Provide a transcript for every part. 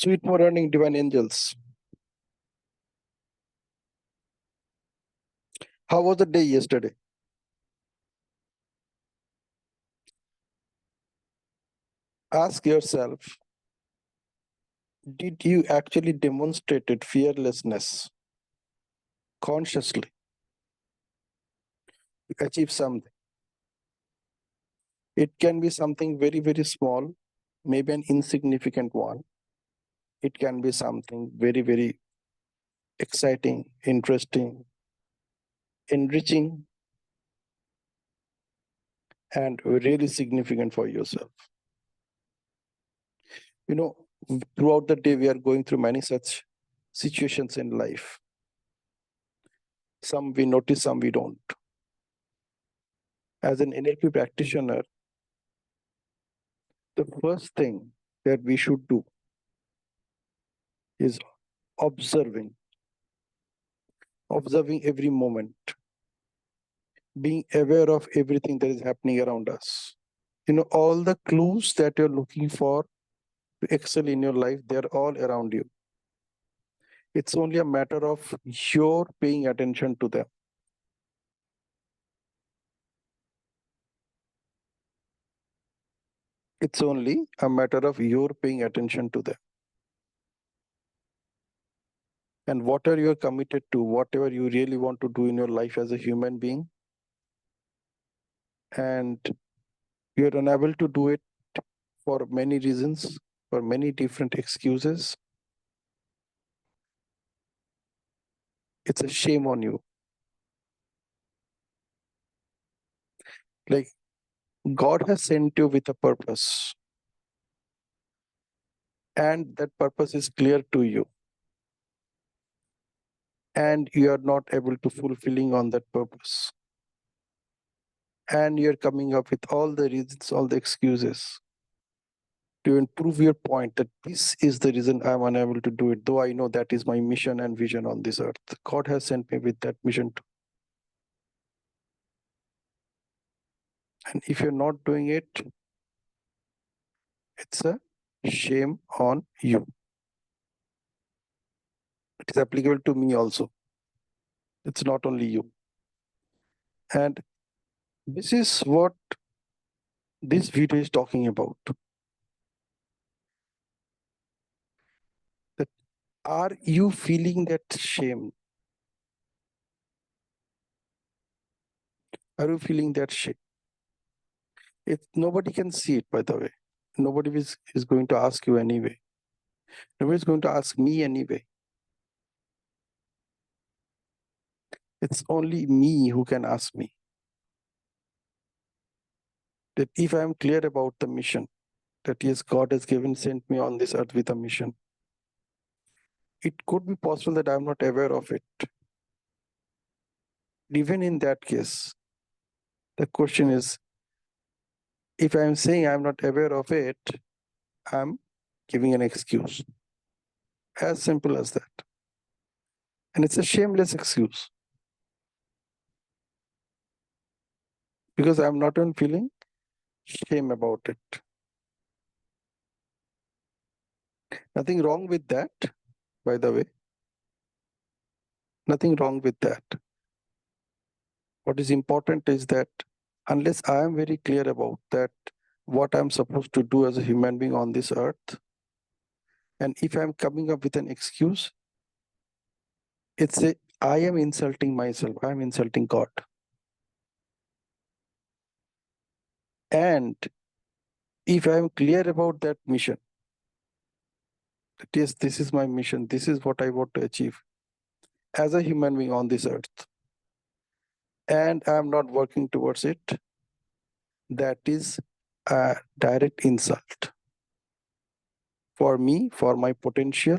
Sweet morning, divine angels. How was the day yesterday? Ask yourself, did you actually demonstrated fearlessness consciously to achieve something? It can be something very, very small, maybe an insignificant one. It can be something very, very exciting, interesting, enriching, and really significant for yourself. You know, throughout the day, we are going through many such situations in life. Some we notice, some we don't. As an NLP practitioner, the first thing that we should do is observing every moment, being aware of everything that is happening around us. All the clues that you're looking for to excel in your life, they're all around you. It's only a matter of your paying attention to them. It's only a matter of your paying attention to them. And whatever you're committed to, whatever you really want to do in your life as a human being, and you're unable to do it for many reasons, for many different excuses, it's a shame on you. Like, God has sent you with a purpose, and that purpose is clear to you, and you are not able to fulfilling on that purpose, and you're coming up with all the reasons, all the excuses to improve your point that this is the reason I'm unable to do it, though I know that is my mission and vision on this earth. God has sent me with that mission too. And if you're not doing it, it's a shame on you. It is applicable to me also. It's not only you. And this is what this video is talking about. That are you feeling that shame? Are you feeling that shame? If nobody can see it, by the way, nobody is going to ask you anyway. Nobody is going to ask me anyway. It's only me who can ask me. That if I am clear about the mission, that yes, God has sent me on this earth with a mission, it could be possible that I'm not aware of it. Even in that case, the question is, if I'm saying I'm not aware of it, I'm giving an excuse. As simple as that. And it's a shameless excuse. Because I'm not even feeling shame about it. Nothing wrong with that, by the way. Nothing wrong with that. What is important is that unless I am very clear about that, what I'm supposed to do as a human being on this earth, and if I'm coming up with an excuse, I am insulting myself, I am insulting God. And if I am clear about that mission, that yes, this is my mission, this is what I want to achieve as a human being on this earth, and I'm not working towards it, that is a direct insult for me, for my potential,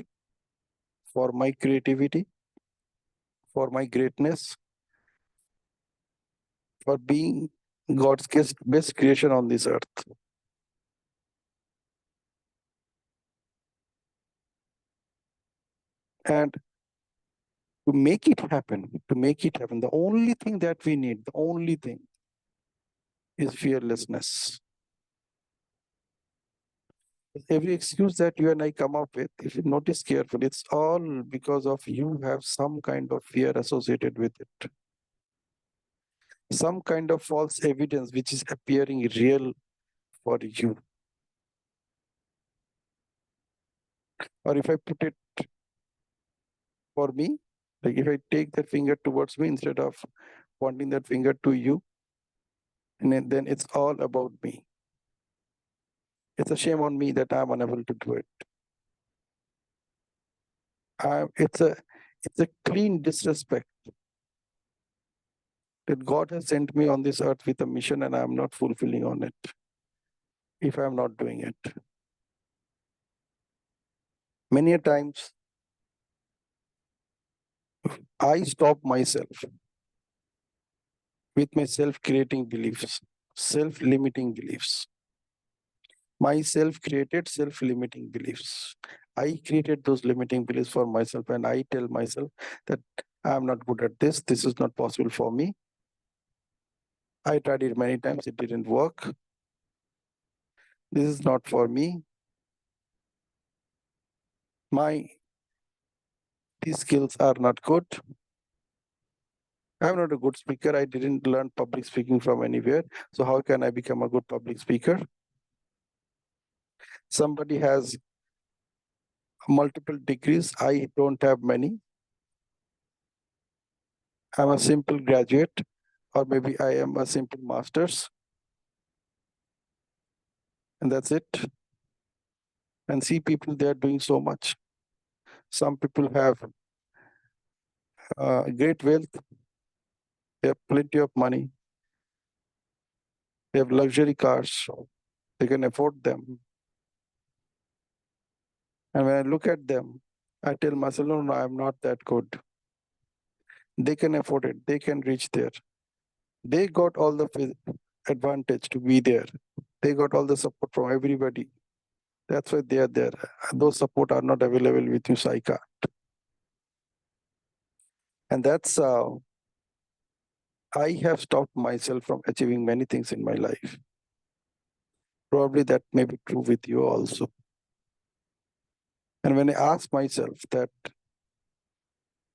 for my creativity, for my greatness, for being God's best creation on this earth. And to make it happen, the only thing that we need, the only thing is fearlessness. Every excuse that you and I come up with, if you notice carefully, it's all because of you have some kind of fear associated with it. Some kind of false evidence which is appearing real for you. Or if I put it for me, like if I take that finger towards me instead of pointing that finger to you, and then it's all about me. It's a shame on me that I'm unable to do it. It's a clean disrespect that God has sent me on this earth with a mission and I'm not fulfilling on it if I'm not doing it. Many a times I stop myself with my self-creating beliefs, self-limiting beliefs, my self-created self-limiting beliefs. I created those limiting beliefs for myself and I tell myself that I'm not good at this. This is not possible for me. I tried it many times. It didn't work. This is not for me. These skills are not good. I'm not a good speaker. I didn't learn public speaking from anywhere. So how can I become a good public speaker? Somebody has multiple degrees. I don't have many. I'm a simple graduate, or maybe I am a simple master's. And that's it. And see people, they're doing so much. Some people have great wealth. They have plenty of money. They have luxury cars. They can afford them. And when I look at them, I tell myself, no, I'm not that good. They can afford it. They can reach there. They got all the advantage to be there. They got all the support from everybody. That's why they are there. Those support are not available with you, Saika. And that's how I have stopped myself from achieving many things in my life. Probably that may be true with you also. And when I ask myself that,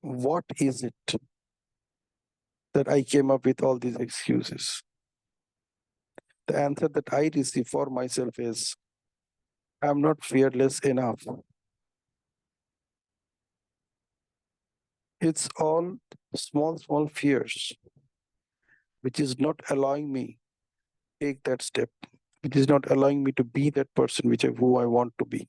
what is it that I came up with all these excuses? The answer that I receive for myself is, I'm not fearless enough. It's all small fears, which is not allowing me to take that step, which is not allowing me to be that person who I want to be.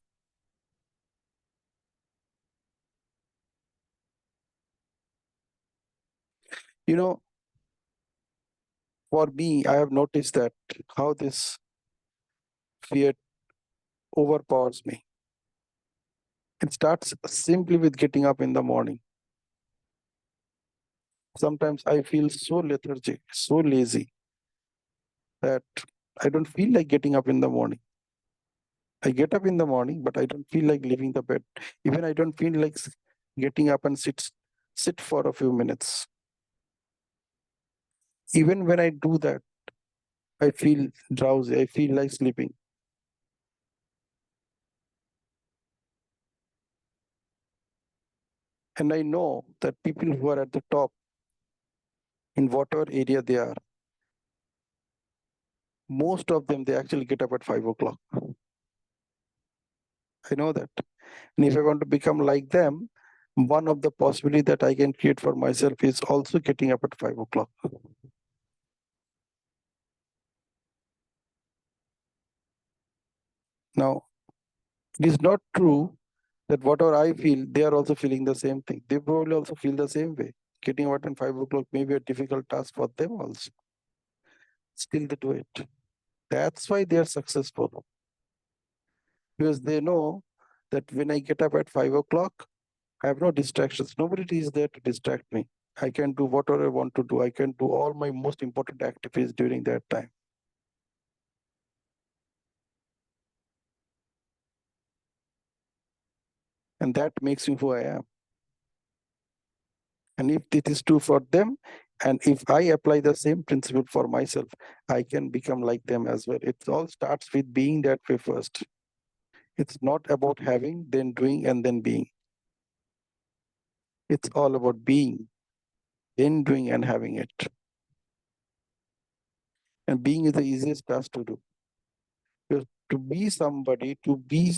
You know, for me, I have noticed that how this fear overpowers me. It starts simply with getting up in the morning. Sometimes I feel so lethargic, so lazy that I don't feel like getting up in the morning. I get up in the morning, but I don't feel like leaving the bed. Even I don't feel like getting up and sit for a few minutes. Even when I do that, I feel drowsy. I feel like sleeping. And I know that people who are at the top, in whatever area they are, most of them, they actually get up at 5 o'clock. I know that. And if I want to become like them, one of the possibility that I can create for myself is also getting up at 5 o'clock. Now, it is not true that whatever I feel, they are also feeling the same thing. They probably also feel the same way. Getting up at 5 o'clock may be a difficult task for them also. Still they do it. That's why they are successful. Because they know that when I get up at 5 o'clock, I have no distractions. Nobody is there to distract me. I can do whatever I want to do. I can do all my most important activities during that time. And that makes me who I am. And if it is true for them, and if I apply the same principle for myself, I can become like them as well. It all starts with being that way first. It's not about having, then doing, and then being. It's all about being, then doing, and having it. And being is the easiest task to do. Because to be somebody, to be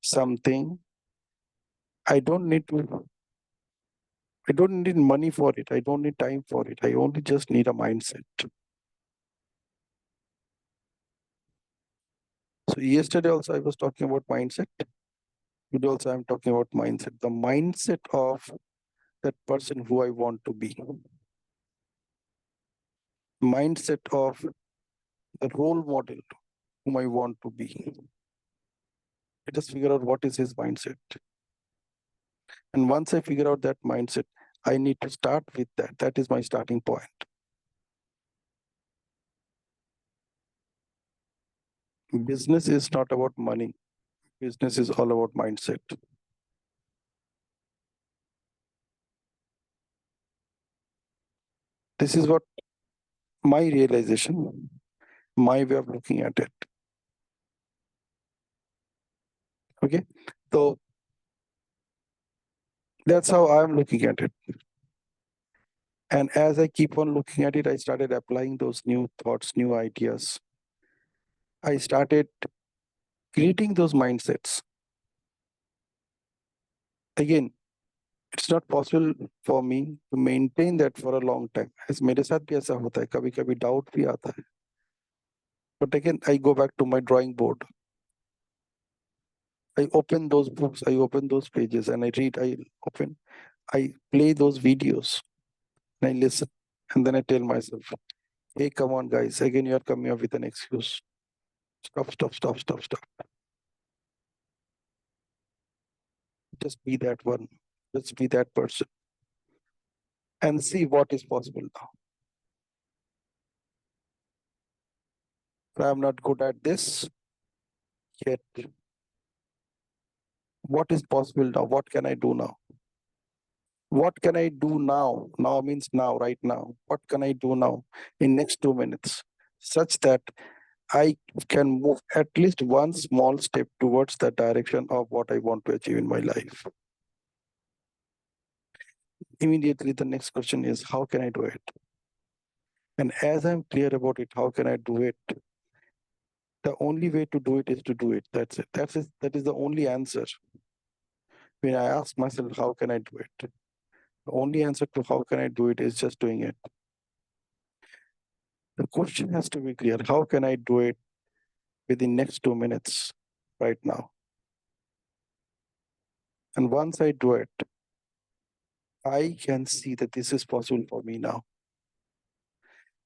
something, I don't need money for it. I don't need time for it. I only just need a mindset. So yesterday also I was talking about mindset. Today also I'm talking about mindset. The mindset of that person who I want to be. Mindset of the role model whom I want to be. Let us figure out what is his mindset. And once I figure out that mindset, I need to start with that. That is my starting point. Business is not about money. Business is all about mindset. This is what my realization, my way of looking at it. Okay. So that's how I'm looking at it. And as I keep on looking at it, I started applying those new thoughts, new ideas. I started creating those mindsets. Again, it's not possible for me to maintain that for a long time. As मेरे साथ भी ऐसा होता है, कभी-कभी doubt भी आता है. But again, I go back to my drawing board. I open those books, I open those pages, and I read. I play those videos, and I listen, and then I tell myself, "Hey, come on, guys! Again, you are coming up with an excuse. Stop, stop, stop, stop, stop. Just be that one. Just be that person, and see what is possible now. I'm not good at this yet. What is possible now? What can I do now? What can I do now? Now means now, right now. What can I do now in next 2 minutes, such that I can move at least one small step towards the direction of what I want to achieve in my life." Immediately, the next question is, how can I do it? And as I'm clear about it, how can I do it? The only way to do it is to do it. That's it. That is the only answer. When I ask myself, how can I do it? The only answer to how can I do it is just doing it. The question has to be clear. How can I do it within next 2 minutes right now? And once I do it, I can see that this is possible for me now.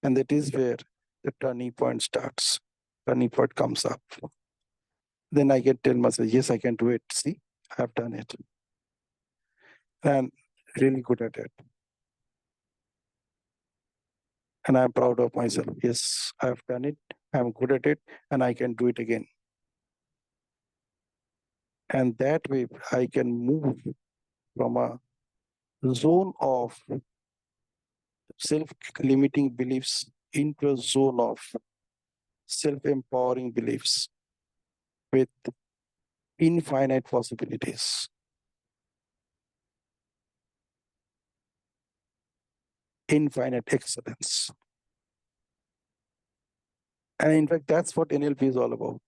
And that is where the turning point starts. Turning point comes up. Then I can tell myself, yes, I can do it. See, I've done it. And really good at it. And I'm proud of myself. Yes, I've done it. I'm good at it. And I can do it again. And that way I can move from a zone of self-limiting beliefs into a zone of self-empowering beliefs with infinite possibilities, infinite excellence. And in fact, that's what NLP is all about.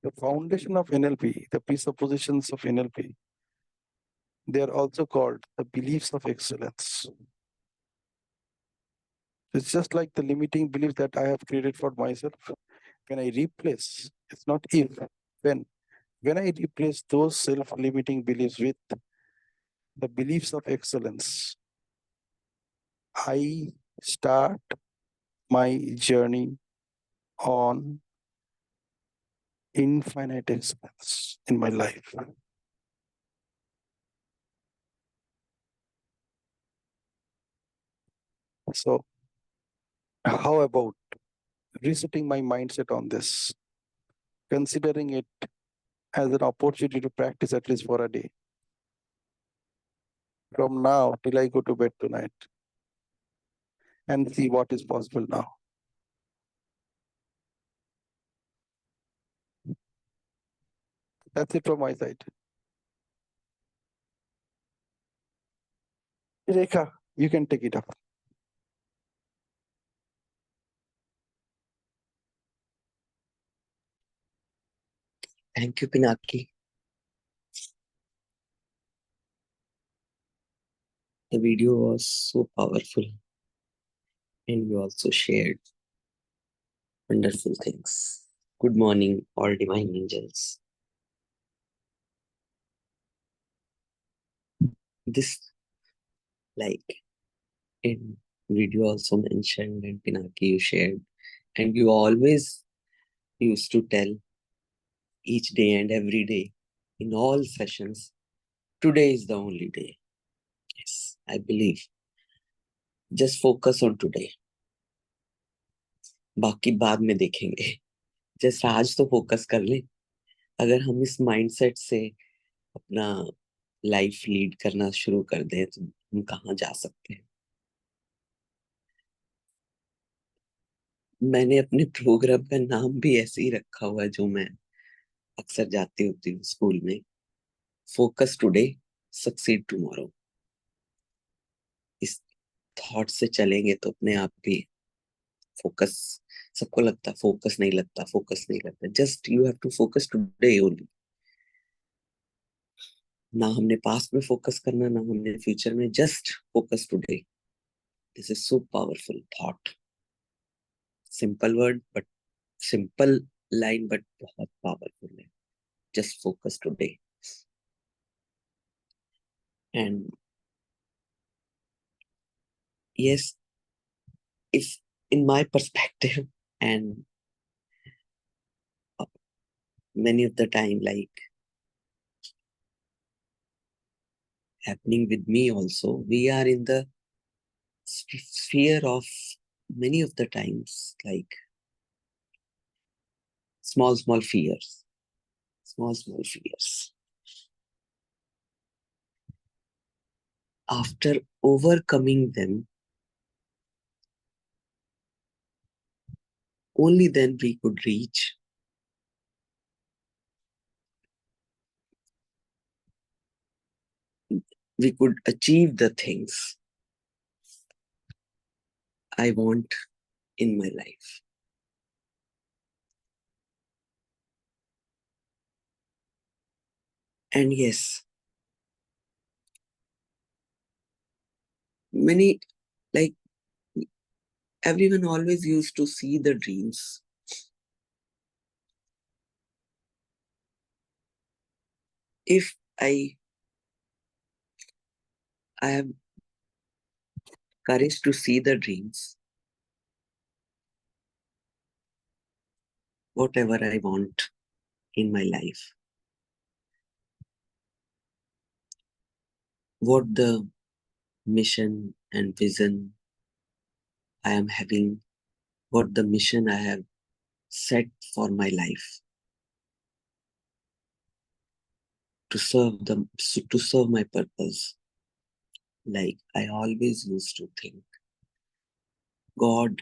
The foundation of NLP, the presuppositions of NLP, they are also called the beliefs of excellence. It's just like the limiting beliefs that I have created for myself. When I replace, it's not if, when I replace those self-limiting beliefs with the beliefs of excellence, I start my journey on infinite excellence in my life. So, how about resetting my mindset on this, considering it as an opportunity to practice at least for a day, from now till I go to bed tonight, and see what is possible now. That's it from my side. Rekha, you can take it up. Thank you, Pinaki. The video was so powerful, and you also shared wonderful things. Good morning, all divine angels. This, like in video also mentioned, and Pinaki you shared, and you always used to tell each day and every day in all sessions, today is the only day. Yes, I believe. Just focus on today. बाकी बाद में देखेंगे. Just आज तो focus कर ले. अगर हम इस माइंडसेट से अपना लाइफ लीड करना शुरू कर दें तो हम कहाँ जा सकते हैं. मैंने अपने प्रोग्राम का नाम भी ऐसे ही रखा हुआ है, जो मैं अक्सर जाती होती हूँ स्कूल में. Focus today, succeed tomorrow. इस थॉट से चलेंगे तो अपने आप भी फोकस. सबको लगता फोकस नहीं लगता, फोकस नहीं लगता. Just you have to focus today only. ना हमने पास्ट में फोकस करना, ना हमने फ्यूचर में. Just focus today. This is so powerful thought. Simple word but simple line but बहुत पावरफुल है. Just focus today. And yes, if in my perspective, and many of the time, like happening with me also, we are in the sphere of many of the times, like small fears. Small fears. After overcoming them, only then we could reach we could achieve the things I want in my life. And yes, many, like everyone always used to see the dreams. If I have courage to see the dreams, whatever I want in my life, what the mission and vision I am having, what the mission I have set for my life, to serve them, to serve my purpose. Like I always used to think, God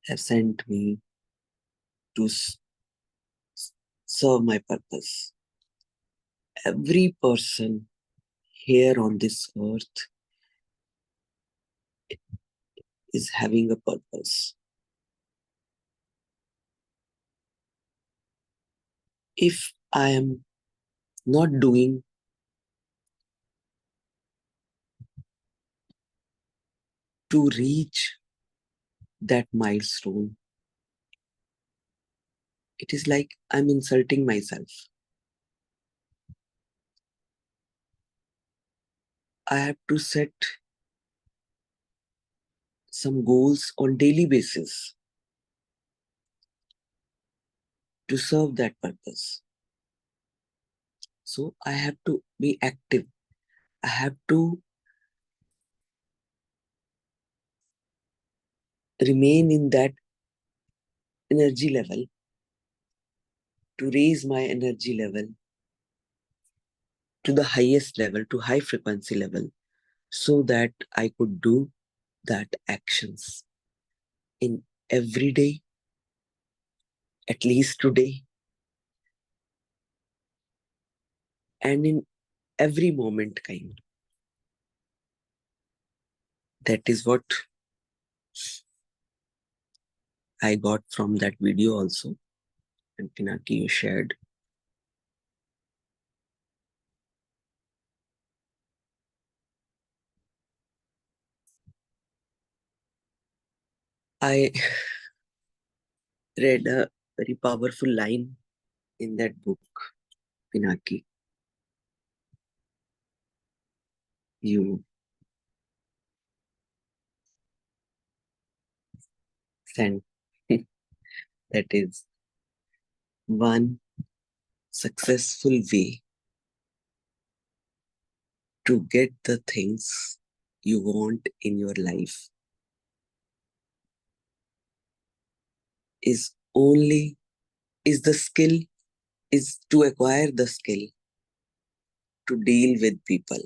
have sent me to serve my purpose. Every person here on this earth is having a purpose. If I am not doing to reach that milestone, it is like I'm insulting myself. I have to set some goals on daily basis to serve that purpose. So I have to be active. I have to remain in that energy level, to raise my energy level to the highest level, to high frequency level, so that I could do that actions in every day, at least today, and in every moment kind. That is what I got from that video also, and Pinaki, you shared. I read a very powerful line in that book, Pinaki. You sent. That is one successful way to get the things you want in your life is only is the skill is to acquire the skill to deal with people.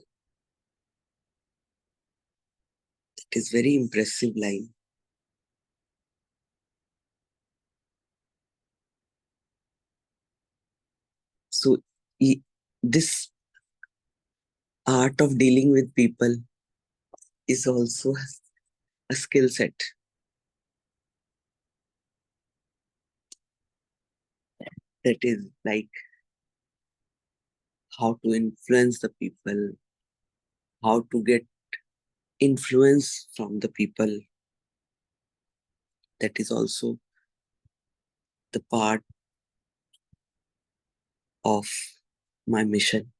That is very impressive line. So this art of dealing with people is also a skill set. That is like how to influence the people, how to get influence from the people. That is also the part of my mission.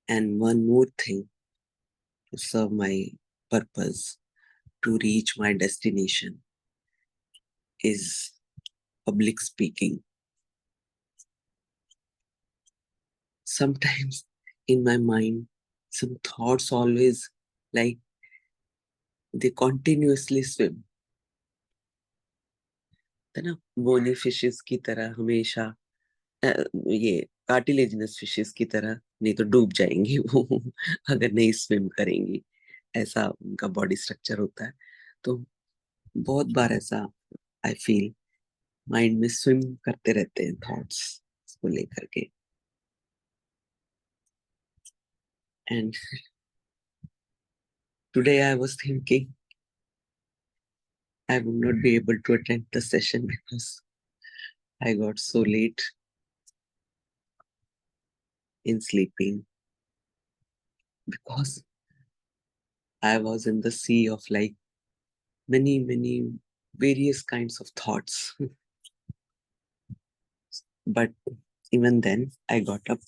And one more thing to serve my purpose, to reach my destination, is public speaking. Sometimes in my mind, some thoughts always like they continuously swim. है ना, bony fishes की तरह हमेशा ये cartilaginous fishes की तरह, नहीं तो डूब जाएंगी वो अगर नहीं स्विम करेंगी, ऐसा उनका बॉडी स्ट्रक्चर होता है। तो बहुत बार ऐसा आई फील माइंड में स्विम करते रहते हैं थॉट्स को लेकर के। And today I was thinking I would not be able to attend the session because I got so late in sleeping, because I was in the sea of like many various kinds of thoughts. But even then I got up,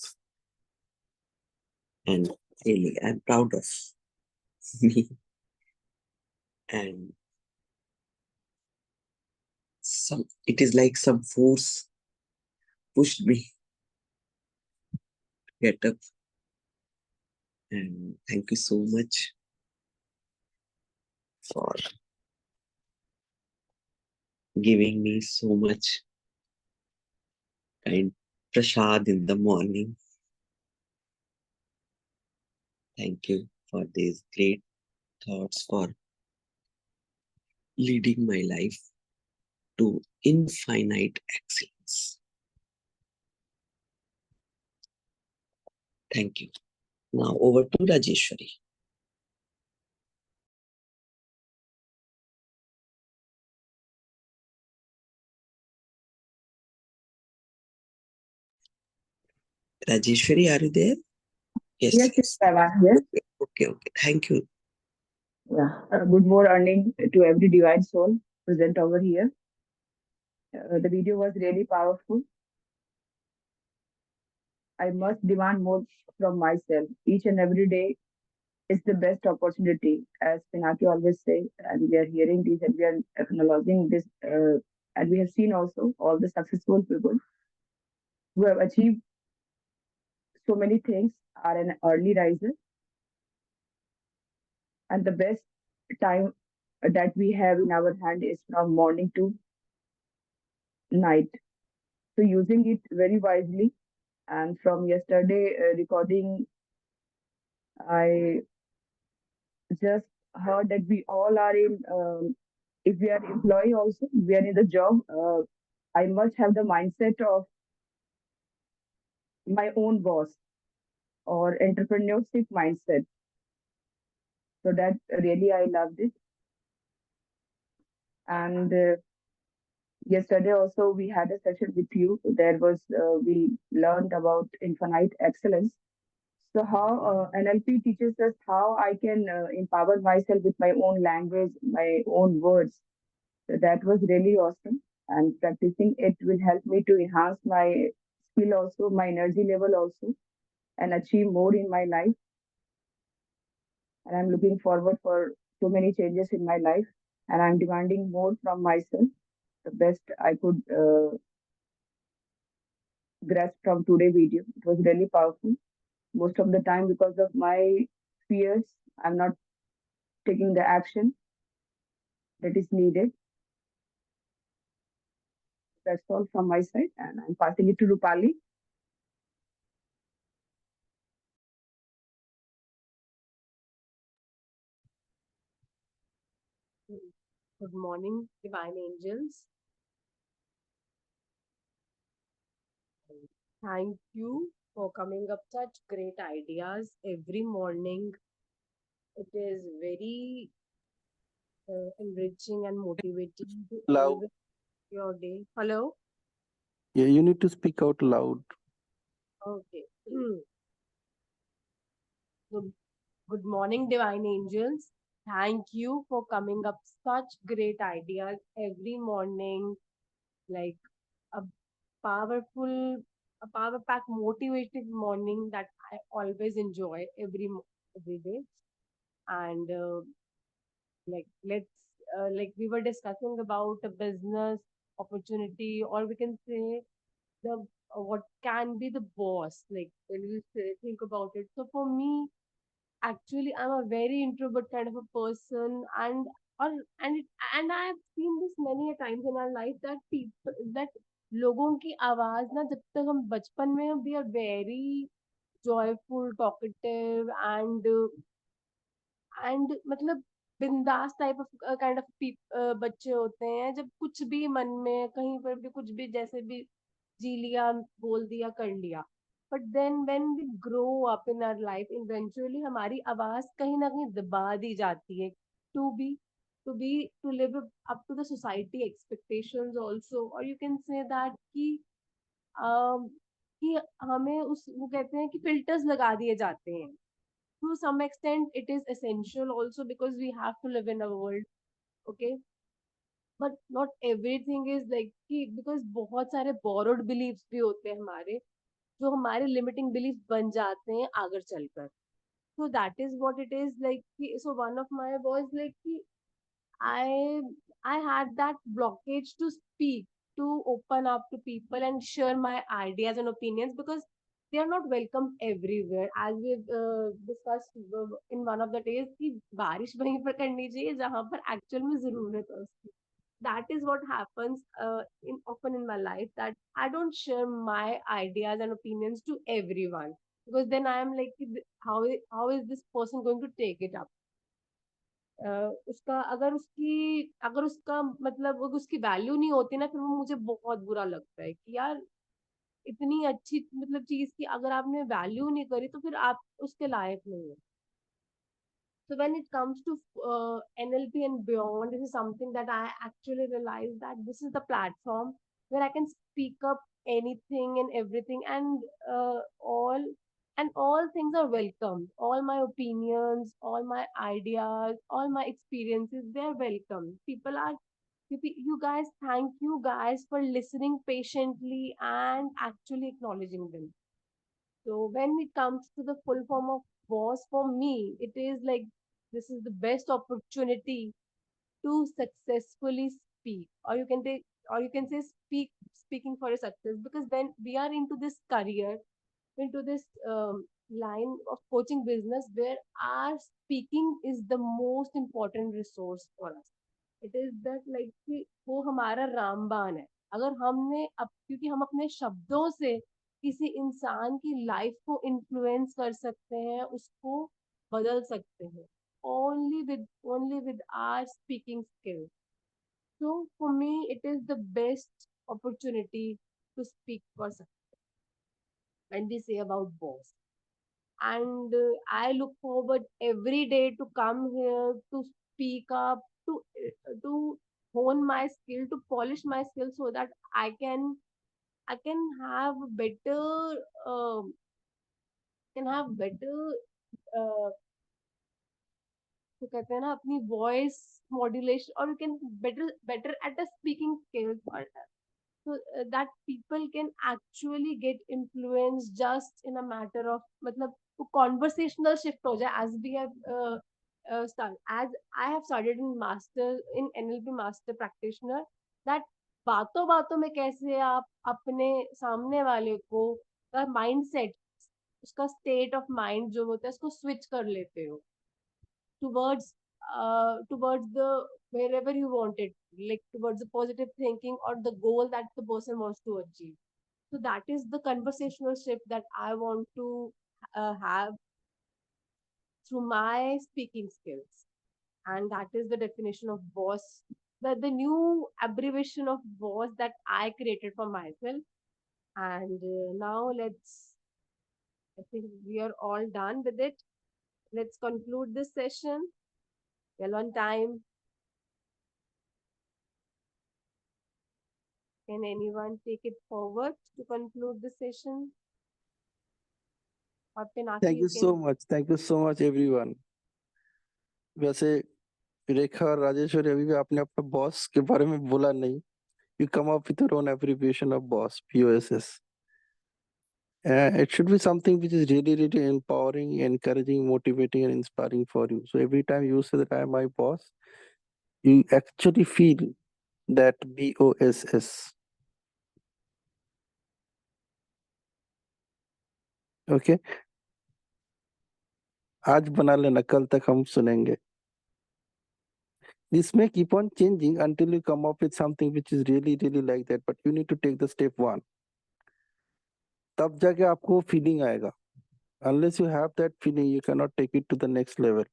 and really I'm proud of me. And it is like some force pushed me to get up. And thank you so much for giving me so much kind prasad in the morning. Thank you for these great thoughts, for leading my life to infinite excellence. Thank you. Now over to Rajeshwari. Rajeshwari, are you there? Yes. Yes, I'm here. Okay. Thank you. Yeah. Good morning to every divine soul present over here. The video was really powerful. I must demand more from myself. Each and every day is the best opportunity, as Pinaki always say, and we are hearing this and we are acknowledging this. And we have seen also all the successful people who have achieved so many things are an early riser. And the best time that we have in our hand is from morning to night. So using it very wisely. And from yesterday recording, I just heard that we all are in if we are employee also, we are in the job, I must have the mindset of my own boss or entrepreneurship mindset. So that really I loved it. And yesterday also we had a session with you. There was we learned about infinite excellence. So how NLP teaches us how I can empower myself with my own language, my own words. So that was really awesome. And practicing it will help me to enhance my skill also, my energy level also, and achieve more in my life. And I'm looking forward for so many changes in my life. And I'm demanding more from myself, the best I could grasp from today video. It was really powerful. Most of the time, because of my fears, I'm not taking the action that is needed. That's all from my side, and I'm passing it to Rupali. Good morning, divine angels. Thank you for coming up such great ideas every morning. It is very enriching and motivating to Loud. always your day. Hello. Yeah, you need to speak out loud. Okay. Good morning, divine angels. Thank you for coming up such great ideas every morning. Like a powerful, a power pack motivated morning that I always enjoy every day. And let's like we were discussing about a business opportunity, or we can say the what can be the boss. Like when you think about it. So for me, actually, I'm a very introvert kind of a person, or and it, and I have seen this many a times in our life that people that लोगों की आवाज ना जब तक हम बचपन में we are very joyful, talkative, and मतलब बिंदास टाइप ऑफ काइंड ऑफ बच्चे होते हैं जब कुछ भी मन में कहीं पर भी कुछ भी जैसे भी जी लिया बोल दिया कर लिया but then when we grow up in our life eventually हमारी आवाज कहीं ना कहीं दबा दी जाती है to be to be to live up to the society expectations also और you can say that um, कि हमें उस वो कहते हैं कि फिल्टर्स लगा दिए जाते हैं to some extent it is essential also because we have to live in a world, okay, but not everything is like कि because बहुत सारे borrowed beliefs भी होते हैं हमारे जो हमारे limiting beliefs बन जाते हैं आगे चलकर. So that is what it is like so one of my was like कि I I had that blockage to speak, to open up to people and share my ideas and opinions because they are not welcome everywhere. As we've discussed in one of the days, कि बारिश वहीं पर करनी चाहिए जहाँ पर actual में जरूरत है उसकी. That is what happens in often in my life that I don't share my ideas and opinions to everyone because then I am like how is this person going to take it up. उसका अगर उसका मतलब उसकी value नहीं होती ना फिर वो मुझे बहुत बुरा लगता है कि यार इतनी अच्छी मतलब चीज की अगर आपने वैल्यू नहीं करी तो फिर आप उसके लायक नहीं है. So when it comes to NLP and beyond, this is something that I actually realized that this is the platform where I can speak up anything and everything, and all things are welcome. All my opinions, all my ideas, all my experiences, they're welcome. You guys, thank you guys for listening patiently and actually acknowledging them. So when it comes to the full form of boss, for me, it is like this is the best opportunity to successfully speak, or you can say speaking for a success. Because when we are into this career, into this line of coaching business, where our speaking is the most important resource for us. It is that like कि वो हमारा रामबाण है. अगर हमने अब क्योंकि हम अपने शब्दों से किसी इंसान की लाइफ को इन्फ्लुएंस कर सकते हैं उसको बदल सकते हैं only with our speaking skill. So for me, it is the best opportunity to speak for success when we say about boss. And I look forward every day to come here to speak up, to hone my skill, to polish my skill so that I can have better can have better uh, तो कहते हैं ना अपनी voice modulation or you can better at a speaking skills or so that people can actually get influenced just in a matter of मतलब वो conversational shift हो जाए as we have as I have studied in master in NLP master practitioner that बातों बातों में कैसे आप अपने सामने वाले को का mindset उसका state of mind जो होता है उसको switch कर लेते हो towards towards the wherever you want it, like towards the positive thinking or the goal that the person wants to achieve. So that is the conversational shift that I want to have through my speaking skills, and that is the definition of boss, the new abbreviation of boss that I created for myself. And now I think we are all done with it. Let's conclude this session. Well on time. Can anyone take it forward to conclude the session? Or Pinaki, Thank you can. so much. Thank you so much, everyone. वैसे रेखा और राजेश्वरी अभी भी आपने अपना boss के बारे में बोला नहीं. You come up with your own abbreviation of boss, BOSS. It should be something which is really, really empowering, encouraging, motivating, and inspiring for you. So every time you say that I am my boss, you actually feel that BOSS. Okay? आज बना लेना, कल तक हम सुनेंगे. This may keep on changing until you come up with something which is really, really like that. But you need to take the step one. तब जाके आपको feeling आएगा. Unless you have that feeling, you cannot take it to the next level.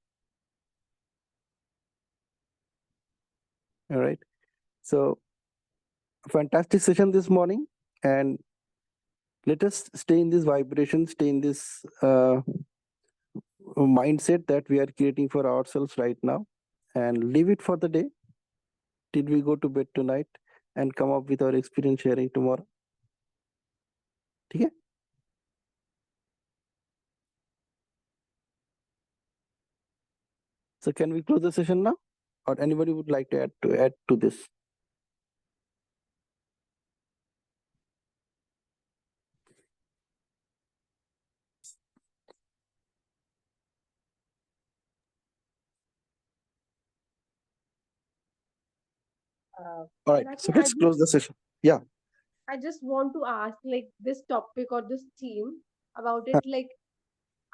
All right. So, fantastic session this morning, and let us stay in this vibration, stay in this mindset that we are creating for ourselves right now, and leave it for the day till we go to bed tonight and come up with our experience sharing tomorrow. Okay? So can we close the session now, or anybody would like to add to this? All right, so Pinaki, let's close the session. Yeah. I just want to ask like this topic or this theme about it, like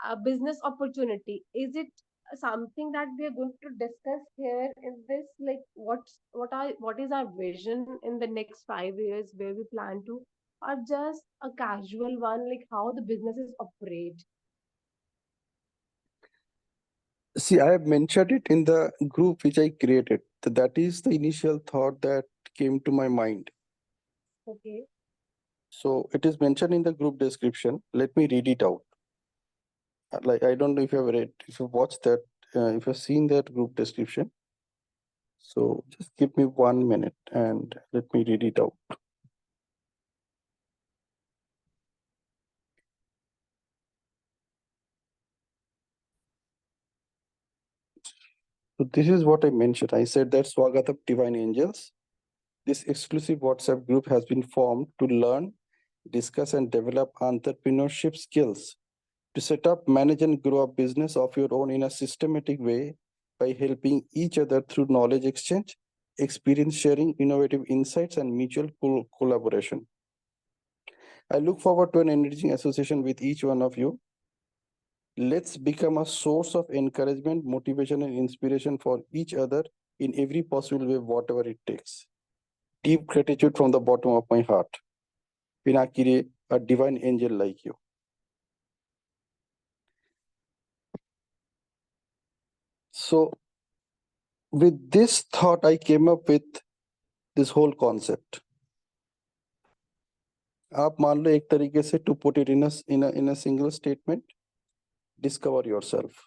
a business opportunity. Is it something that we are going to discuss here in this? Like what is our vision in the next 5 years where we plan to, or just a casual one, like how the businesses operate? See, I have mentioned it in the group which I created. That is the initial thought that came to my mind. Okay. So it is mentioned in the group description. Let me read it out. Like, I don't know if you have read, if you watched that, if you've seen that group description. So just give me 1 minute and let me read it out. So this is what I mentioned. I said that Swagatam Divine Angels. This exclusive WhatsApp group has been formed to learn, discuss, and develop entrepreneurship skills to set up, manage, and grow a business of your own in a systematic way by helping each other through knowledge exchange, experience sharing, innovative insights, and mutual collaboration. I look forward to an enriching association with each one of you. Let's become a source of encouragement, motivation, and inspiration for each other in every possible way, whatever it takes. Deep gratitude from the bottom of my heart. Pinaki, a divine angel like you. So with this thought, I came up with this whole concept. आप मान लो एक तरीके से, to put it in a single statement, discover yourself.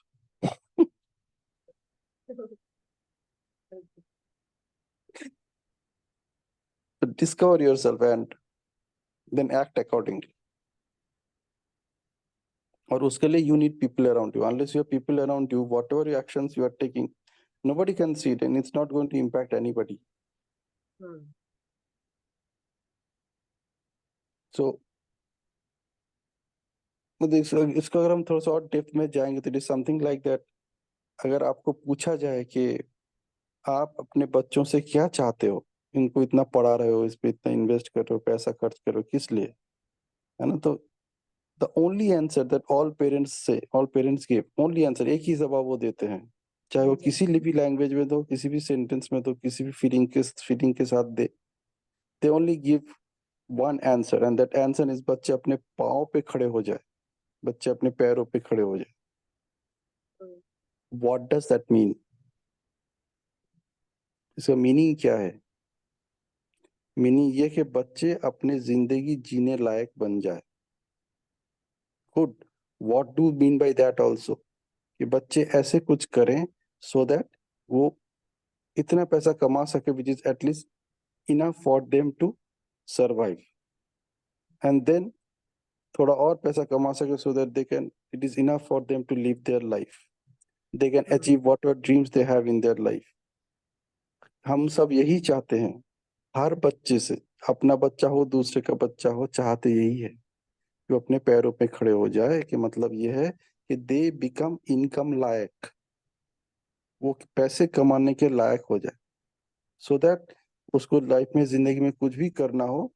Discover yourself and then act accordingly. और उसके लिए you need people around you. Unless you have people around you, whatever your actions you are taking, nobody can see it and it's not going to impact anybody. So इसको अगर हम थोड़ा सा और depth में जाएंगे तो it is something like that. अगर आपको पूछा जाए कि आप अपने बच्चों से क्या चाहते हो, इनको इतना पढ़ा रहे हो, इस पे इतना इन्वेस्ट कर रहे हो, पैसा खर्च कर रहे हो, किस लिए, है ना? तो the only answer that all parents से, all parents give, only answer, एक ही जवाब वो देते हैं, चाहे वो किसी भी लैंग्वेज में दो, किसी भी सेंटेंस में दो, किसी भी फीलिंग के साथ they only give one answer and that answer is बच्चे अपने पाँव पे खड़े हो जाए, बच्चे अपने पैरों पे खड़े हो जाए। What does that mean? इसका मीनिंग क्या है? मीनिंग ये कि बच्चे अपने जिंदगी जीने लायक बन जाए। Good. What do mean by that also? कि बच्चे ऐसे कुछ करें सो दैट वो इतना पैसा कमा सके which is at least enough for them to survive, and then थोड़ा और पैसा कमा सके so that they can, it is enough for them to live their life, they can achieve whatever dreams they have in their life. हम सब यही चाहते हैं, हर बच्चे से, अपना बच्चा हो दूसरे का बच्चा हो, चाहते यही है कि वो अपने पैरों पे खड़े हो जाए। कि मतलब ये है कि दे बिकम इनकम लायक, वो पैसे कमाने के लायक हो जाए, सो दैट उसको लाइफ में, जिंदगी में कुछ भी करना हो,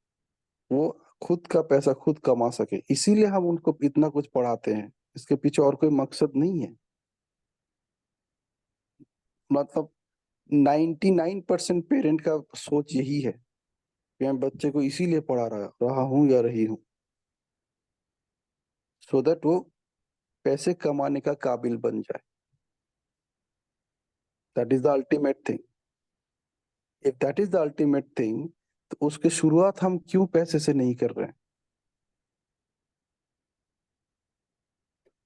वो खुद का पैसा खुद कमा सके। इसीलिए हम उनको इतना कुछ पढ़ाते हैं, इसके पीछे और कोई मकसद नहीं है। मतलब 99% पेरेंट का सोच यही है कि मैं बच्चे को इसीलिए पढ़ा रहा हूँ या रही हूँ, सो दैट वो पैसे कमाने का काबिल बन जाए। That is the ultimate thing. If that is the ultimate thing, तो उसके शुरुआत हम क्यों पैसे से नहीं कर रहे हैं?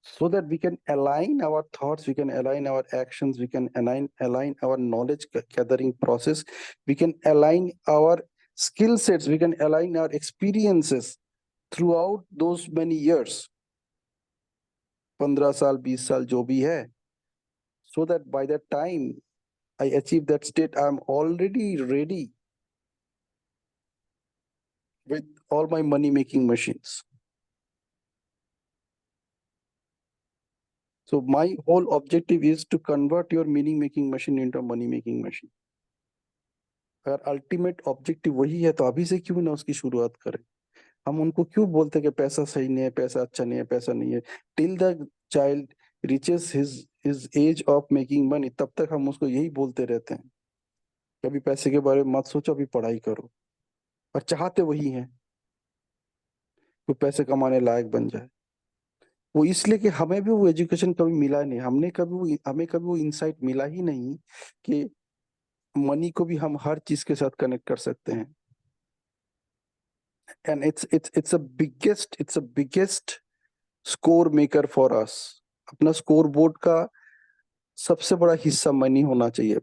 So that we can align our thoughts, we can align our actions, we can align our knowledge gathering process, we can align our skill sets, we can align our experiences throughout those many years, 15 साल 20 साल जो भी है, so that by that time I achieve that state, I am already ready with all my money making machines. So my whole objective is to convert your meaning making machine into a money making machine. अगर ultimate objective वही है तो अभी से क्यों ना उसकी शुरुआत करें? हम उनको क्यों बोलते कि पैसा सही नहीं है, पैसा अच्छा नहीं है, पैसा नहीं है? Till the child reaches his age of making money, तब तक हम उसको यही बोलते रहते हैं, कभी पैसे के बारे में मत सोचो, अभी पढ़ाई करो। और चाहते वही हैं वो पैसे कमाने लायक बन जाए। वो इसलिए कि हमें भी वो एजुकेशन कभी मिला नहीं, हमें कभी वो इंसाइट मिला ही नहीं कि मनी को भी हम हर चीज के साथ कनेक्ट कर सकते हैं। And it's a biggest score maker for us. अपना स्कोर बोर्ड का सबसे बड़ा हिस्सा मनी होना चाहिए।